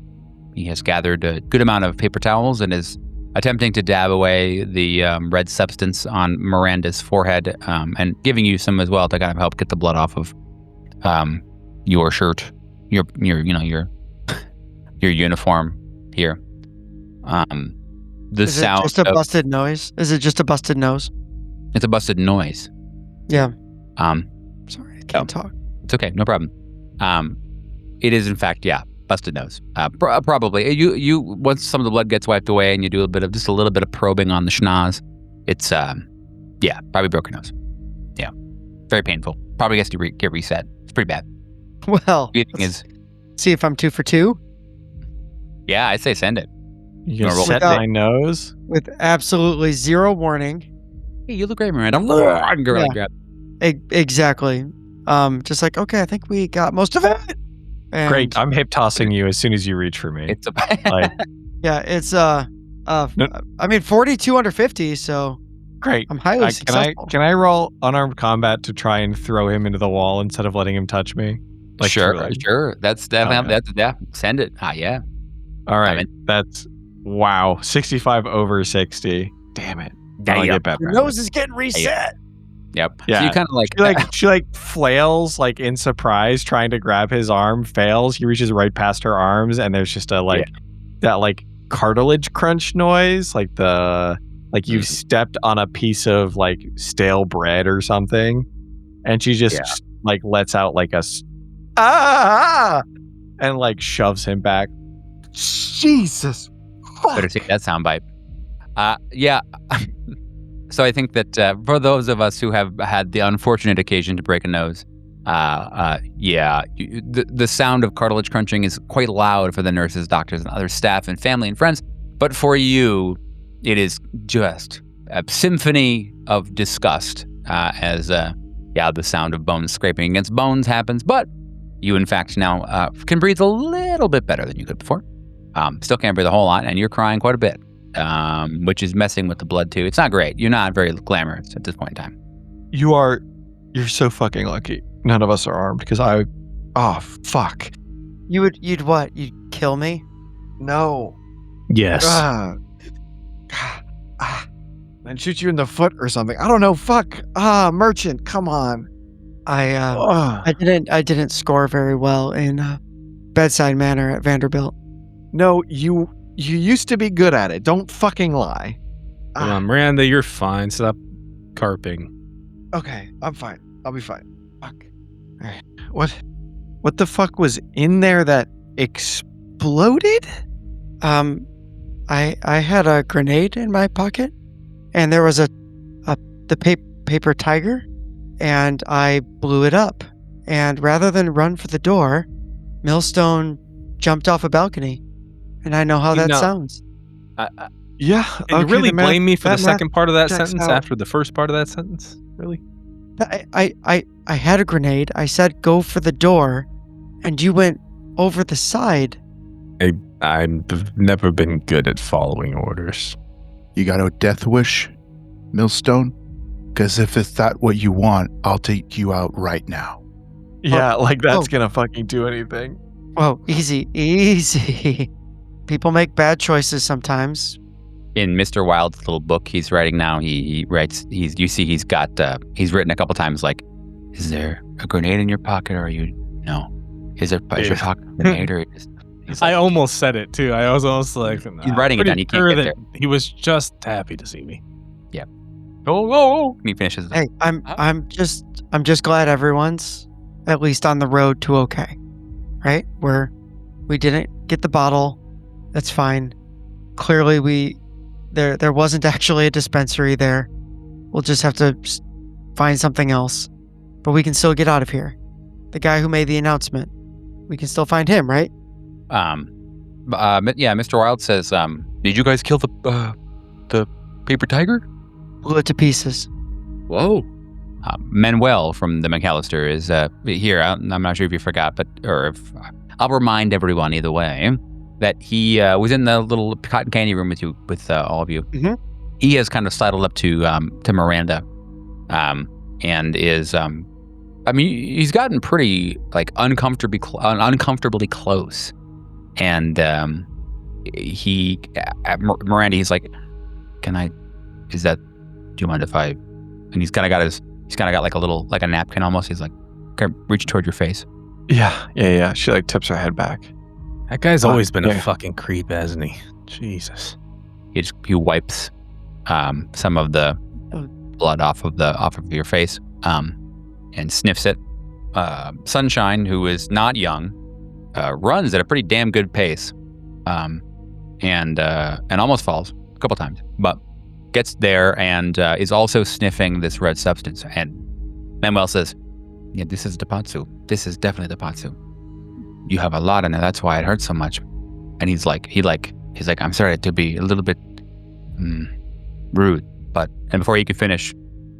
He has gathered a good amount of paper towels and is attempting to dab away the red substance on Miranda's forehead, and giving you some as well to kind of help get the blood off of your shirt, your uniform here. Is it just a busted noise? Is it just a busted nose? It's a busted noise. Yeah. Sorry, I can't talk. It's okay, no problem. It is in fact, busted nose. Probably. You once some of the blood gets wiped away and you do just a little bit of probing on the schnoz, it's probably broken nose. Yeah, very painful. Probably has to get reset. It's pretty bad. Well, see if I'm 2 for 2. Yeah, I say send it. You roll set without- my nose. with absolutely zero warning. Hey, you look great, Miranda. I can go Yeah. grab. Exactly. Just like, okay, I think we got most of it. And Great. I'm hip tossing you as soon as you reach for me. It's a Like, yeah, it's 42 under 50, so great. I'm highly successful. Can I roll unarmed combat to try and throw him into the wall instead of letting him touch me? Like, sure. truly. That's definitely Okay. send it. Yeah. All right. I'm in. That's 65 over 60. Damn it. I'll get better. Your nose is getting reset. Yep. Yeah. So you kind of She flails in surprise, trying to grab his arm, fails. He reaches right past her arms, and there's just that cartilage crunch noise, you've stepped on a piece of stale bread or something, and she just lets out and shoves him back. Jesus. better see that soundbite. Yeah. So I think that for those of us who have had the unfortunate occasion to break a nose, the sound of cartilage crunching is quite loud for the nurses, doctors, and other staff and family and friends. But for you, it is just a symphony of disgust as the sound of bones scraping against bones happens. But you, in fact, now can breathe a little bit better than you could before. Still can't breathe a whole lot, and you're crying quite a bit. Which is messing with the blood too. It's not great. You're not very glamorous at this point in time. You're so fucking lucky. None of us are armed because fuck. You'd what? You'd kill me? No. Yes. And shoot you in the foot or something. I don't know. Fuck. Merchant, come on. I didn't score very well in bedside manner at Vanderbilt. No, you used to be good at it. Don't fucking lie. Come on, Miranda, you're fine. Stop carping. Okay, I'm fine. I'll be fine. Fuck. All right. What the fuck was in there that exploded? I had a grenade in my pocket, and there was the paper tiger, and I blew it up. And rather than run for the door, Millstone jumped off a balcony. And I know how that sounds. Yeah. And you really blame me for the that second part of that checks sentence out. after the first part of that sentence? Really? I had a grenade. I said go for the door, and you went over the side. I've never been good at following orders. You got a death wish, Millstone? Because if it's that what you want, I'll take you out right now. Yeah, that's gonna fucking do anything. Whoa, easy. People make bad choices sometimes. In Mr. Wild's little book he's writing now, he writes, he's written a couple times is there a grenade in your pocket, or is your pocket a grenade, or I almost said it too. I was almost he's writing it down. He can't get there. He was just happy to see me. Yeah. oh. And he finishes it. Hey, I'm just glad everyone's at least on the road to okay, right? We didn't get the bottle. That's fine. Clearly, there wasn't actually a dispensary there. We'll just have to find something else, but we can still get out of here. The guy who made the announcement, we can still find him, right? Yeah. Mr. Wild says, "Did you guys kill the paper tiger?" Blew it to pieces. Whoa. Manuel from the McAllister is here. I'm not sure if you forgot, I'll remind everyone either way that he was in the little cotton candy room with all of you. Mm-hmm. He has kind of sidled up to Miranda, and is he's gotten pretty like uncomfortably close, and Miranda, he's like, do you mind if I? And he's kind of got like a napkin almost. He's like, okay, reach toward your face. Yeah. She like tips her head back. That guy's always been a fucking creep, hasn't he? Jesus. He wipes some of the blood off of your face, and sniffs it. Sunshine, who is not young, runs at a pretty damn good pace, and almost falls a couple times, but gets there and is also sniffing this red substance. And Manuel says, "Yeah, this is the Patsu. This is definitely the Patsu. You have a lot in it. That's why it hurts so much." And he's like, "I'm sorry to be a little bit rude," and before he could finish,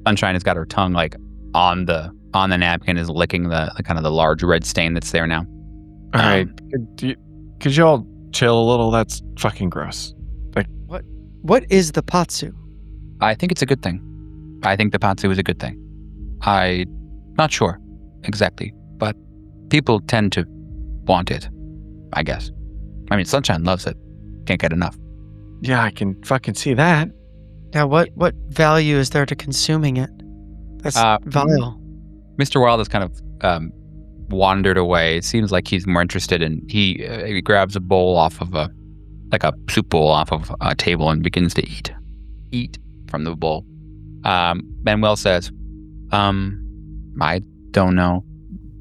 Sunshine has got her tongue like on the napkin, is licking the kind of the large red stain that's there now. All right, could you all chill a little? That's fucking gross. What is the Patsu? I think it's a good thing. I think the Patsu is a good thing. I'm not sure exactly, but people tend to want it, I guess. I mean, Sunshine loves it. Can't get enough. Yeah, I can fucking see that. Now, what value is there to consuming it? That's vile. Mr. Wild has kind of wandered away. It seems like he's more interested in. He grabs a bowl off of a soup bowl off of a table and begins to eat from the bowl. Manuel says, "I don't know.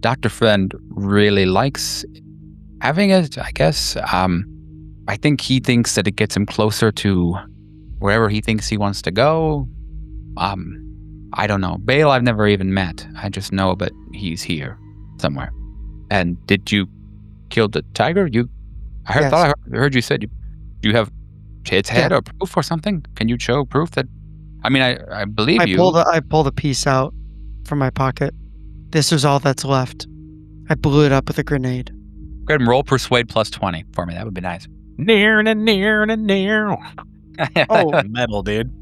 Dr. Friend really likes having it, I guess. I think he thinks that it gets him closer to wherever he thinks he wants to go. I don't know. Bale I've never even met. I just know that he's here somewhere." "And did you kill the tiger? Yes. I heard you said you have its head or proof or something. Can you show proof that?" I mean, I believe you. I pulled a piece out from my pocket. This is all that's left. I blew it up with a grenade. Go ahead and roll persuade plus 20 for me. That would be nice. Near. Oh, Metal, dude.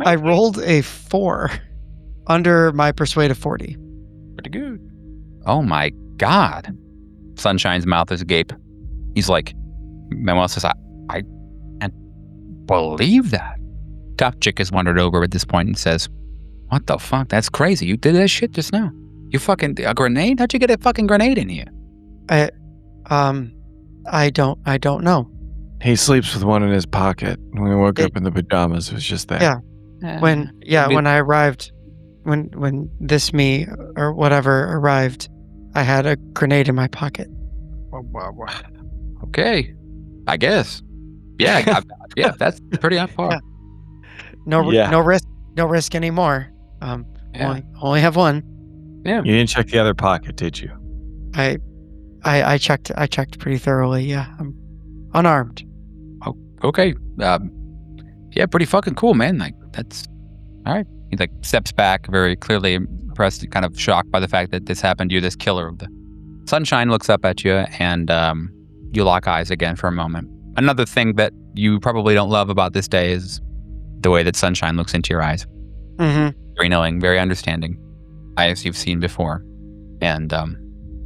I rolled a 4 under my persuade of 40. Pretty good. Oh my God. Sunshine's mouth is agape. He's like, Manuel says, I can't believe that. Top Chick has wandered over at this point and says, "What the fuck? That's crazy. You did that shit just now. You fucking, a grenade? How'd you get a fucking grenade in here?" I don't know. He sleeps with one in his pocket. When we woke up in the pajamas, it was just there. Yeah. When I arrived, when this me or whatever arrived, I had a grenade in my pocket. Okay. I guess. Yeah. Yeah, that's pretty on par. Yeah. No risk anymore. Only have one. Yeah. You didn't check the other pocket, did you? I checked pretty thoroughly. Yeah. I'm unarmed. Oh, okay. Yeah, pretty fucking cool, man. Like, that's all right. He like steps back, very clearly impressed, kind of shocked by the fact that this happened to you, this killer of the Sunshine looks up at you, and you lock eyes again for a moment. Another thing that you probably don't love about this day is the way that Sunshine looks into your eyes. Mm-hmm. Very knowing, very understanding, eyes you've seen before, and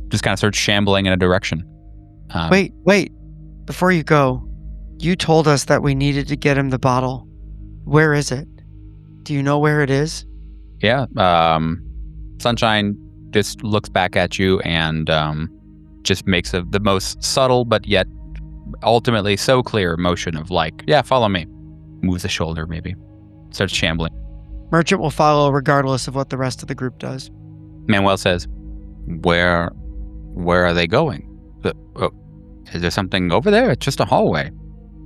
just kind of starts shambling in a direction. Wait. Before you go, you told us that we needed to get him the bottle. Where is it? Do you know where it is? Yeah. Sunshine just looks back at you and just makes the most subtle but yet ultimately so clear motion of like, yeah, follow me. moves a shoulder maybe, starts shambling. Merchant will follow regardless of what the rest of the group does. Manuel says, where are they going? Is there something over there? It's just a hallway.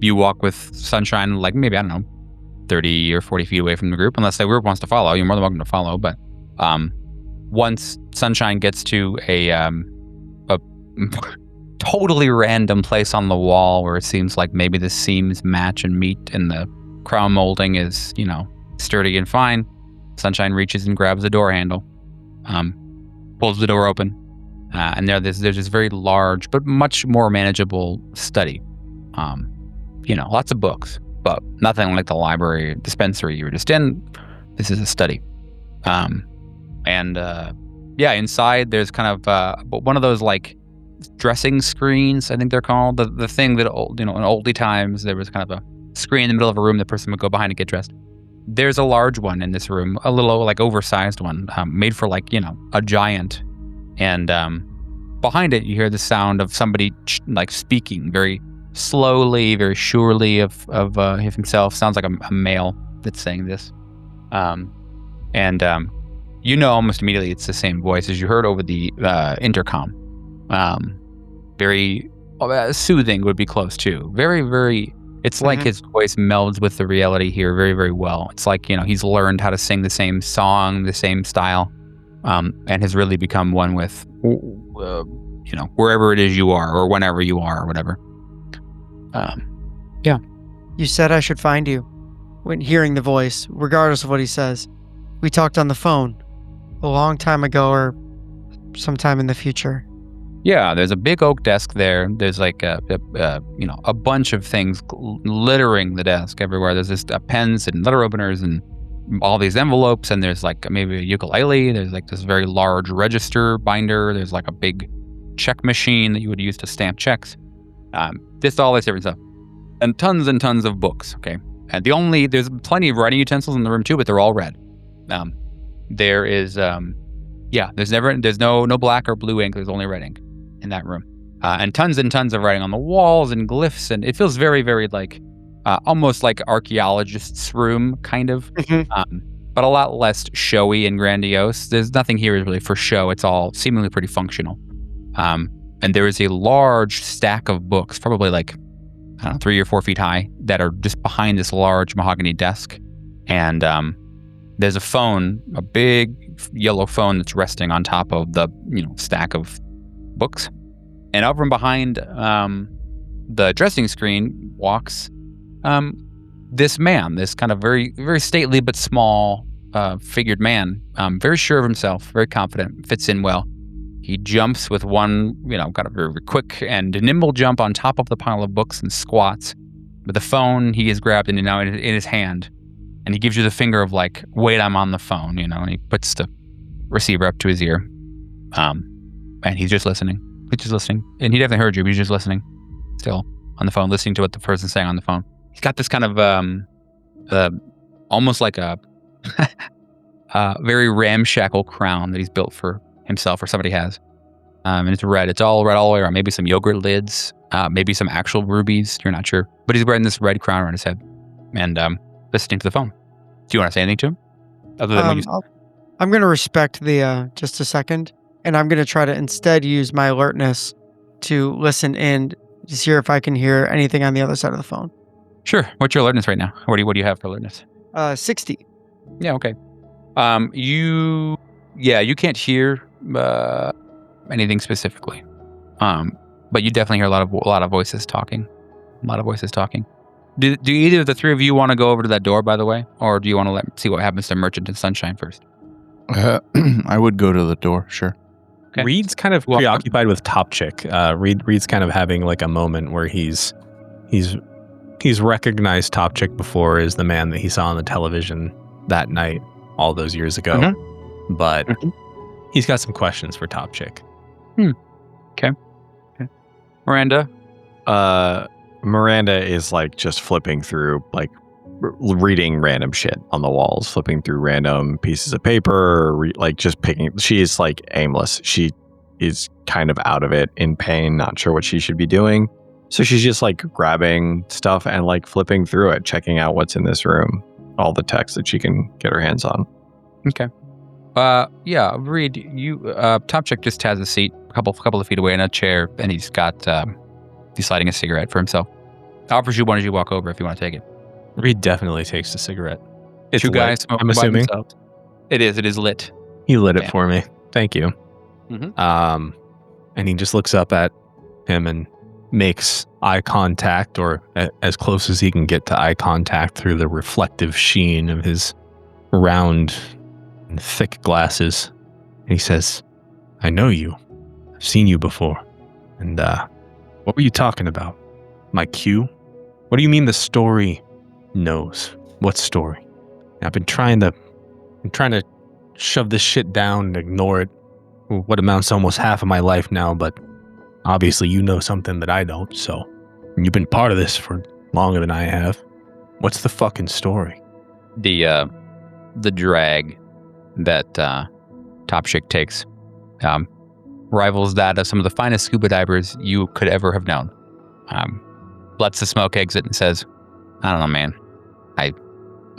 You walk with Sunshine, like maybe, I don't know, 30 or 40 feet away from the group, unless the group wants to follow. You're more than welcome to follow. But once Sunshine gets to a totally random place on the wall where it seems like maybe the seams match and meet and the crown molding is, sturdy and fine, Sunshine reaches and grabs the door handle, pulls the door open, and there's this very large but much more manageable study. Lots of books, but nothing like the library dispensary you were just in. This is a study. Inside there's kind of one of those like dressing screens, I think they're called. The thing that, in oldie times, there was kind of a screen in the middle of a room the person would go behind and get dressed. There's a large one in this room, a little like oversized one, made for like, a giant. And behind it, you hear the sound of somebody like speaking very slowly, very surely of himself. Sounds like a male that's saying this. Almost immediately it's the same voice as you heard over the intercom. Very soothing would be close too. Very, very, it's like his voice melds with the reality here very, very well. It's like, he's learned how to sing the same song, the same style, and has really become one with, wherever it is you are or whenever you are or whatever. You said I should find you. When hearing the voice, regardless of what he says, we talked on the phone a long time ago or sometime in the future. Yeah, there's a big oak desk there. There's like a bunch of things littering the desk everywhere. There's just pens and letter openers and all these envelopes, and there's like maybe a ukulele. There's like this very large register binder. There's like a big check machine that you would use to stamp checks. Just all this different stuff, and tons of books. Okay, and there's plenty of writing utensils in the room too, but they're all red. There is there's no black or blue ink. There's only red ink in that room, and tons of writing on the walls and glyphs, and it feels very, very like almost like archaeologist's room kind of, but a lot less showy and grandiose. There's nothing here is really for show. It's all seemingly pretty functional, and there is a large stack of books, probably like 3 or 4 feet high, that are just behind this large mahogany desk, and there's a phone, a big yellow phone that's resting on top of the stack of books. And out from behind the dressing screen walks this man, this kind of very, very stately but small figured man, very sure of himself, very confident, fits in well. He jumps with one, kind of very quick and nimble jump on top of the pile of books and squats. With the phone, he is grabbed and now in his hand. And he gives you the finger of like, wait, I'm on the phone, and he puts the receiver up to his ear. And he's just listening. And he definitely heard you, but he's just listening. Still on the phone, listening to what the person's saying on the phone. He's got this kind of, almost like a very ramshackle crown that he's built for himself or somebody has. And it's red. It's all red all the way around. Maybe some yogurt lids, maybe some actual rubies. You're not sure. But he's wearing this red crown around his head. And, listening to the phone. Do you want to say anything to him? Other than I'm going to respect the just a second, and I'm going to try to instead use my alertness to listen in to see if I can hear anything on the other side of the phone. Sure. What's your alertness right now? What do you have for alertness? 60. Yeah. Okay. You can't hear anything specifically, but you definitely hear a lot of voices talking. Do either of the three of you want to go over to that door, by the way? Or do you want to see what happens to Merchant and Sunshine first? I would go to the door, sure. Okay. Reed's kind of preoccupied with Top Chick. Reed's kind of having like a moment where he's recognized Top Chick before as the man that he saw on the television that night all those years ago. But he's got some questions for Top Chick. Okay. Miranda? Miranda is like just flipping through, like reading random shit on the walls, flipping through random pieces of paper, just picking. She is like aimless. She is kind of out of it, in pain, not sure what she should be doing. So she's just like grabbing stuff and like flipping through it, checking out what's in this room, all the text that she can get her hands on. Okay. Yeah, Reed, you Top Chick just has a seat a couple of feet away in a chair, and he's lighting a cigarette for himself. Offers you one as you walk over if you want to take it. Reed definitely takes the cigarette. It's Two lit, guys smoking I'm by assuming. themselves. It is lit. He lit it Yeah. for me. Thank you. Mhm. And he just looks up at him and makes eye contact, or as close as he can get to eye contact through the reflective sheen of his round and thick glasses. And he says, I know you. I've seen you before. And what were you talking about? My cue? What do you mean the story knows? What story? I've been trying to shove this shit down and ignore it. What amounts to almost half of my life now, but obviously you know something that I don't, so you've been part of this for longer than I have. What's the fucking story? The drag that Top Chick takes rivals that of some of the finest scuba divers you could ever have known. Lets the smoke exit and says, I don't know, man. I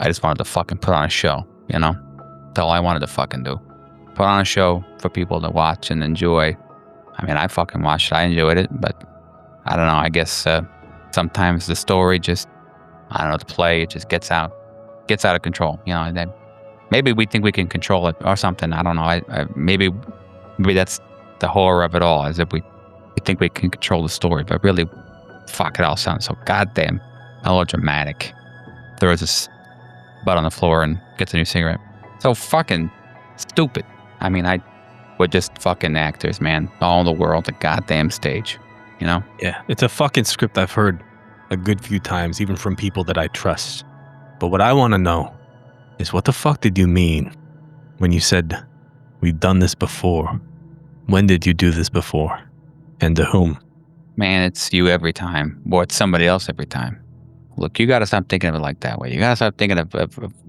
just wanted to fucking put on a show, you know? That's all I wanted to fucking do. Put on a show for people to watch and enjoy. I mean, I fucking watched it. I enjoyed it, but I don't know. I guess sometimes the story just, I don't know, the play, it just gets out of control. You know, maybe we think we can control it or something. I don't know. Maybe that's the horror of it all, as if we think we can control the story, but really, fuck, it all sounds so goddamn melodramatic. Throws his butt on the floor and gets a new cigarette. So fucking stupid. I mean, we're just fucking actors, man. All the world, the goddamn stage, you know? Yeah, it's a fucking script I've heard a good few times, even from people that I trust. But what I want to know is, what the fuck did you mean when you said, we've done this before? When did you do this before? And to whom? Man, it's you every time. Or it's somebody else every time. Look, you got to stop thinking of it like that way. You got to stop thinking of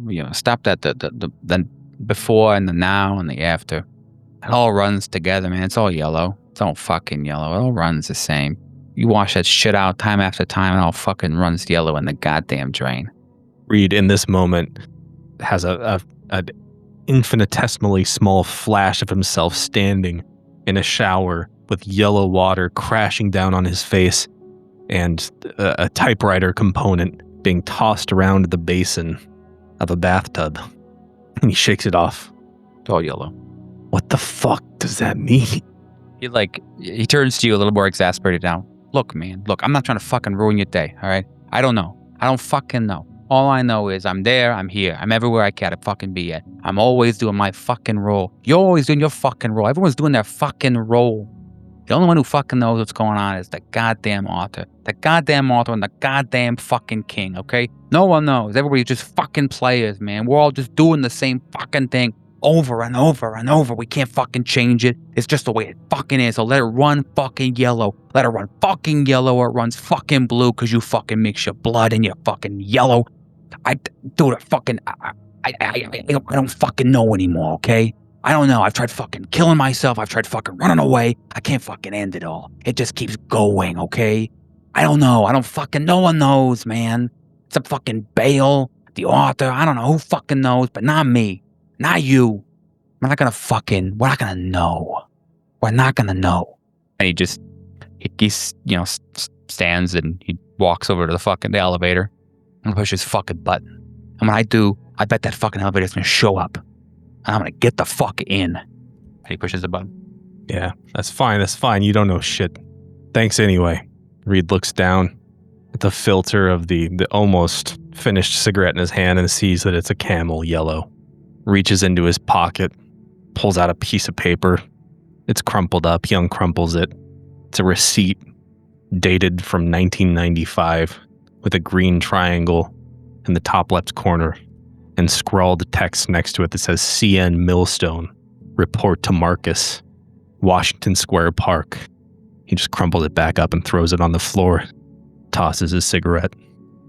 you know, stop that, the before and the now and the after. It all runs together, man. It's all yellow. It's all fucking yellow. It all runs the same. You wash that shit out time after time, it all fucking runs yellow in the goddamn drain. Reed, in this moment, has an infinitesimally small flash of himself standing in a shower with yellow water crashing down on his face and a typewriter component being tossed around the basin of a bathtub. And he shakes it off. It's all yellow. What the fuck does that mean? He turns to you a little more exasperated now. Look, man, I'm not trying to fucking ruin your day, all right? I don't know. I don't fucking know. All I know is I'm there, I'm here, I'm everywhere I gotta fucking be at. I'm always doing my fucking role. You're always doing your fucking role. Everyone's doing their fucking role. The only one who fucking knows what's going on is the goddamn author. The goddamn author and the goddamn fucking king, okay? No one knows. Everybody's just fucking players, man. We're all just doing the same fucking thing over and over and over. We can't fucking change it. It's just the way it fucking is. So let it run fucking yellow. Let it run fucking yellow or it runs fucking blue because you fucking mix your blood and your fucking yellow. I don't fucking know anymore, okay? I don't know. I've tried fucking killing myself. I've tried fucking running away. I can't fucking end it all. It just keeps going, okay? I don't know. No one knows, man. It's a fucking Bale, the author. I don't know who fucking knows, but not me. Not you. We're not gonna know. We're not gonna know. And he stands and he walks over to the fucking elevator and pushes fucking button. And when I do, I bet that fucking elevator's gonna show up. And I'm gonna get the fuck in. And he pushes the button. Yeah, that's fine. You don't know shit. Thanks anyway. Reed looks down at the filter of the almost finished cigarette in his hand and sees that it's a Camel yellow. Reaches into his pocket, pulls out a piece of paper. It's crumpled up. He uncrumples it. It's a receipt dated from 1995 with a green triangle in the top left corner and scrawled text next to it that says CN Millstone, report to Marcus, Washington Square Park. He just crumpled it back up and throws it on the floor, tosses his cigarette.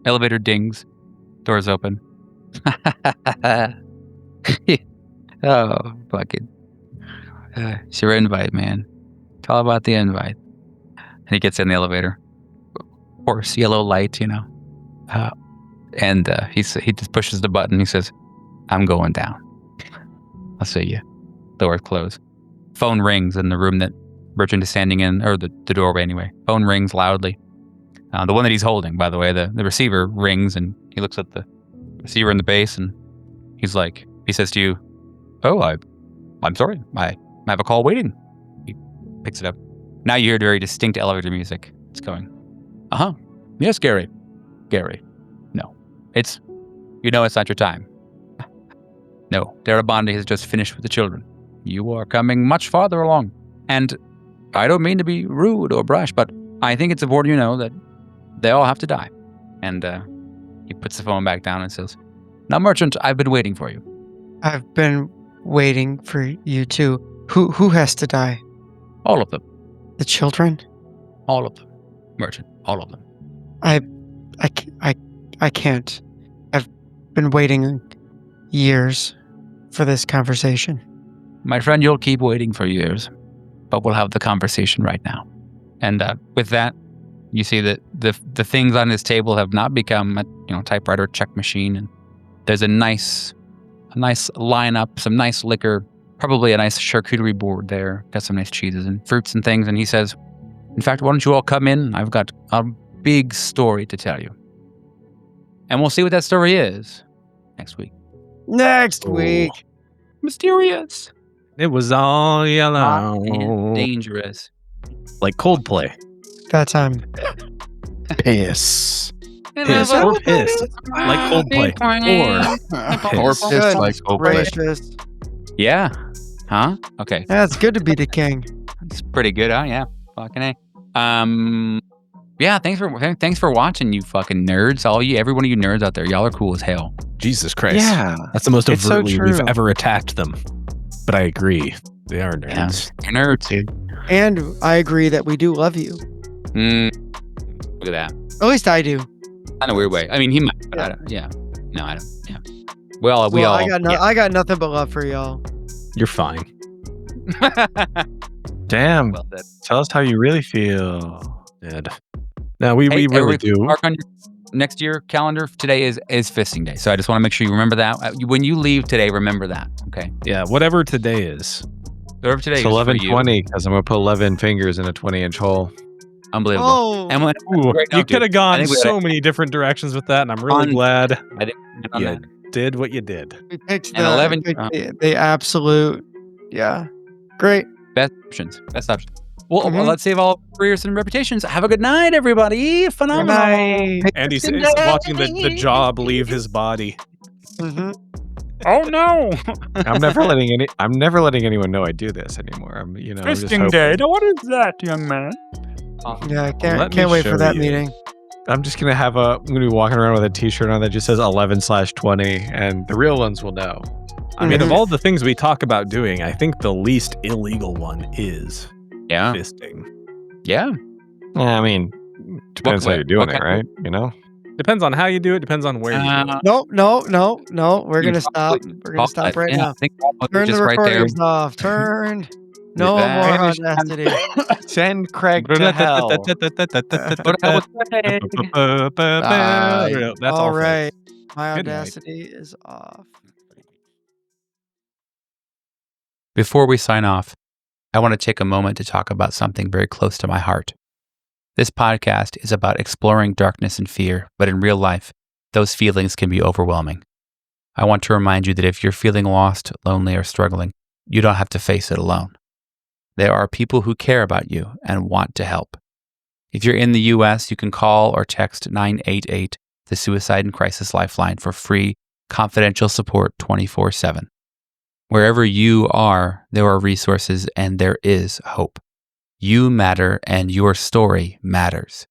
Elevator dings. Doors open. Oh, fucking. It's your invite, man. It's all about the invite. And he gets in the elevator. coarse yellow light, and he just pushes the button. He says, "I'm going down. I'll see you." Doors close. Phone rings in the room that Merchant is standing in, or the doorway anyway. Phone rings loudly. The one that he's holding, by the way, the receiver rings, and he looks at the receiver in the base, and he says to you, "Oh, I'm sorry. I have a call waiting." He picks it up. Now you hear very distinct elevator music. It's going, "Yes, Gary. No. It's not your time. No, Darabandi has just finished with the children. You are coming much farther along. And I don't mean to be rude or brash, but I think it's important you know that they all have to die." And he puts the phone back down and says, "Now, Merchant, I've been waiting for you." I've been waiting for you too. Who has to die? All of them. The children? All of them. Merchant. All of them. I can't. I've been waiting years for this conversation. My friend, you'll keep waiting for years, but we'll have the conversation right now. And with that, you see that the things on his table have not become a typewriter check machine, and there's a nice lineup, some nice liquor, probably a nice charcuterie board there. Got some nice cheeses and fruits and things. And he says, "In fact, why don't you all come in? I've got a big story to tell you." And we'll see what that story is next week. Next week. Mysterious. It was all yellow. And dangerous. Like Coldplay. That time. Piss. Piss or piss. Like Coldplay. Or Piss. piss like Coldplay. Gracious. Yeah. Huh? Okay. Yeah, it's good to be the king. It's pretty good, huh? Yeah. Fucking A. Yeah, thanks for watching, you fucking nerds. Every one of you nerds out there, y'all are cool as hell. Jesus Christ. Yeah. That's the most It's so overtly we've true. ever attacked them. But I agree. They are nerds. Yeah. You're nerds, dude. And I agree that we do love you. Look at that. At least I do. In a weird way. I mean, he might, but I don't. Yeah. No, I don't. Yeah. Well, I got nothing but love for y'all. You're fine. Damn. Well, that, Tell us how you really feel. Ed. No, we really everybody, do. Mark on your next year calendar. Today is fisting day, so I just want to make sure you remember that. When you leave today, remember that. Okay. Yeah, whatever today is. Whatever today It's is for you. 11:20 because I'm gonna put 11 fingers in a 20-inch hole. Unbelievable. Oh, And when, Ooh, right now, you could have I gone think we so many different directions with that, and I'm really glad I didn't on you that. did what you did. we picked And 11 the absolute. Yeah. Great. Best options. Well, Mhm. let's save all careers and reputations. Have a good night, everybody. Phenomenal. Andy's watching the job leave his body. Mhm. Oh no. I'm never letting anyone know I do this anymore. I'm just hoping. Now, what is that, young man? Yeah, I Let can't me wait for show that you. meeting. I'm just gonna I'm gonna be walking around with a T-shirt on that just says 11/20, and the real ones will know. I mean, of all the things we talk about doing, I think the least illegal one is Yeah. fisting. Yeah. I mean, depends how you're doing it, right? Depends on how you do it. Depends on where you do it. No. We're You gonna stop. probably- We're gonna stop right now. I think probably Turn the just right there. recordings off. Turn. No more that. audacity. Send Craig to hell. That's all All fake. right. My Good night. audacity is off. Before we sign off, I want to take a moment to talk about something very close to my heart. This podcast is about exploring darkness and fear, but in real life, those feelings can be overwhelming. I want to remind you that if you're feeling lost, lonely, or struggling, you don't have to face it alone. There are people who care about you and want to help. If you're in the U.S., you can call or text 988, the Suicide and Crisis Lifeline, for free, confidential support 24/7. Wherever you are, there are resources and there is hope. You matter and your story matters.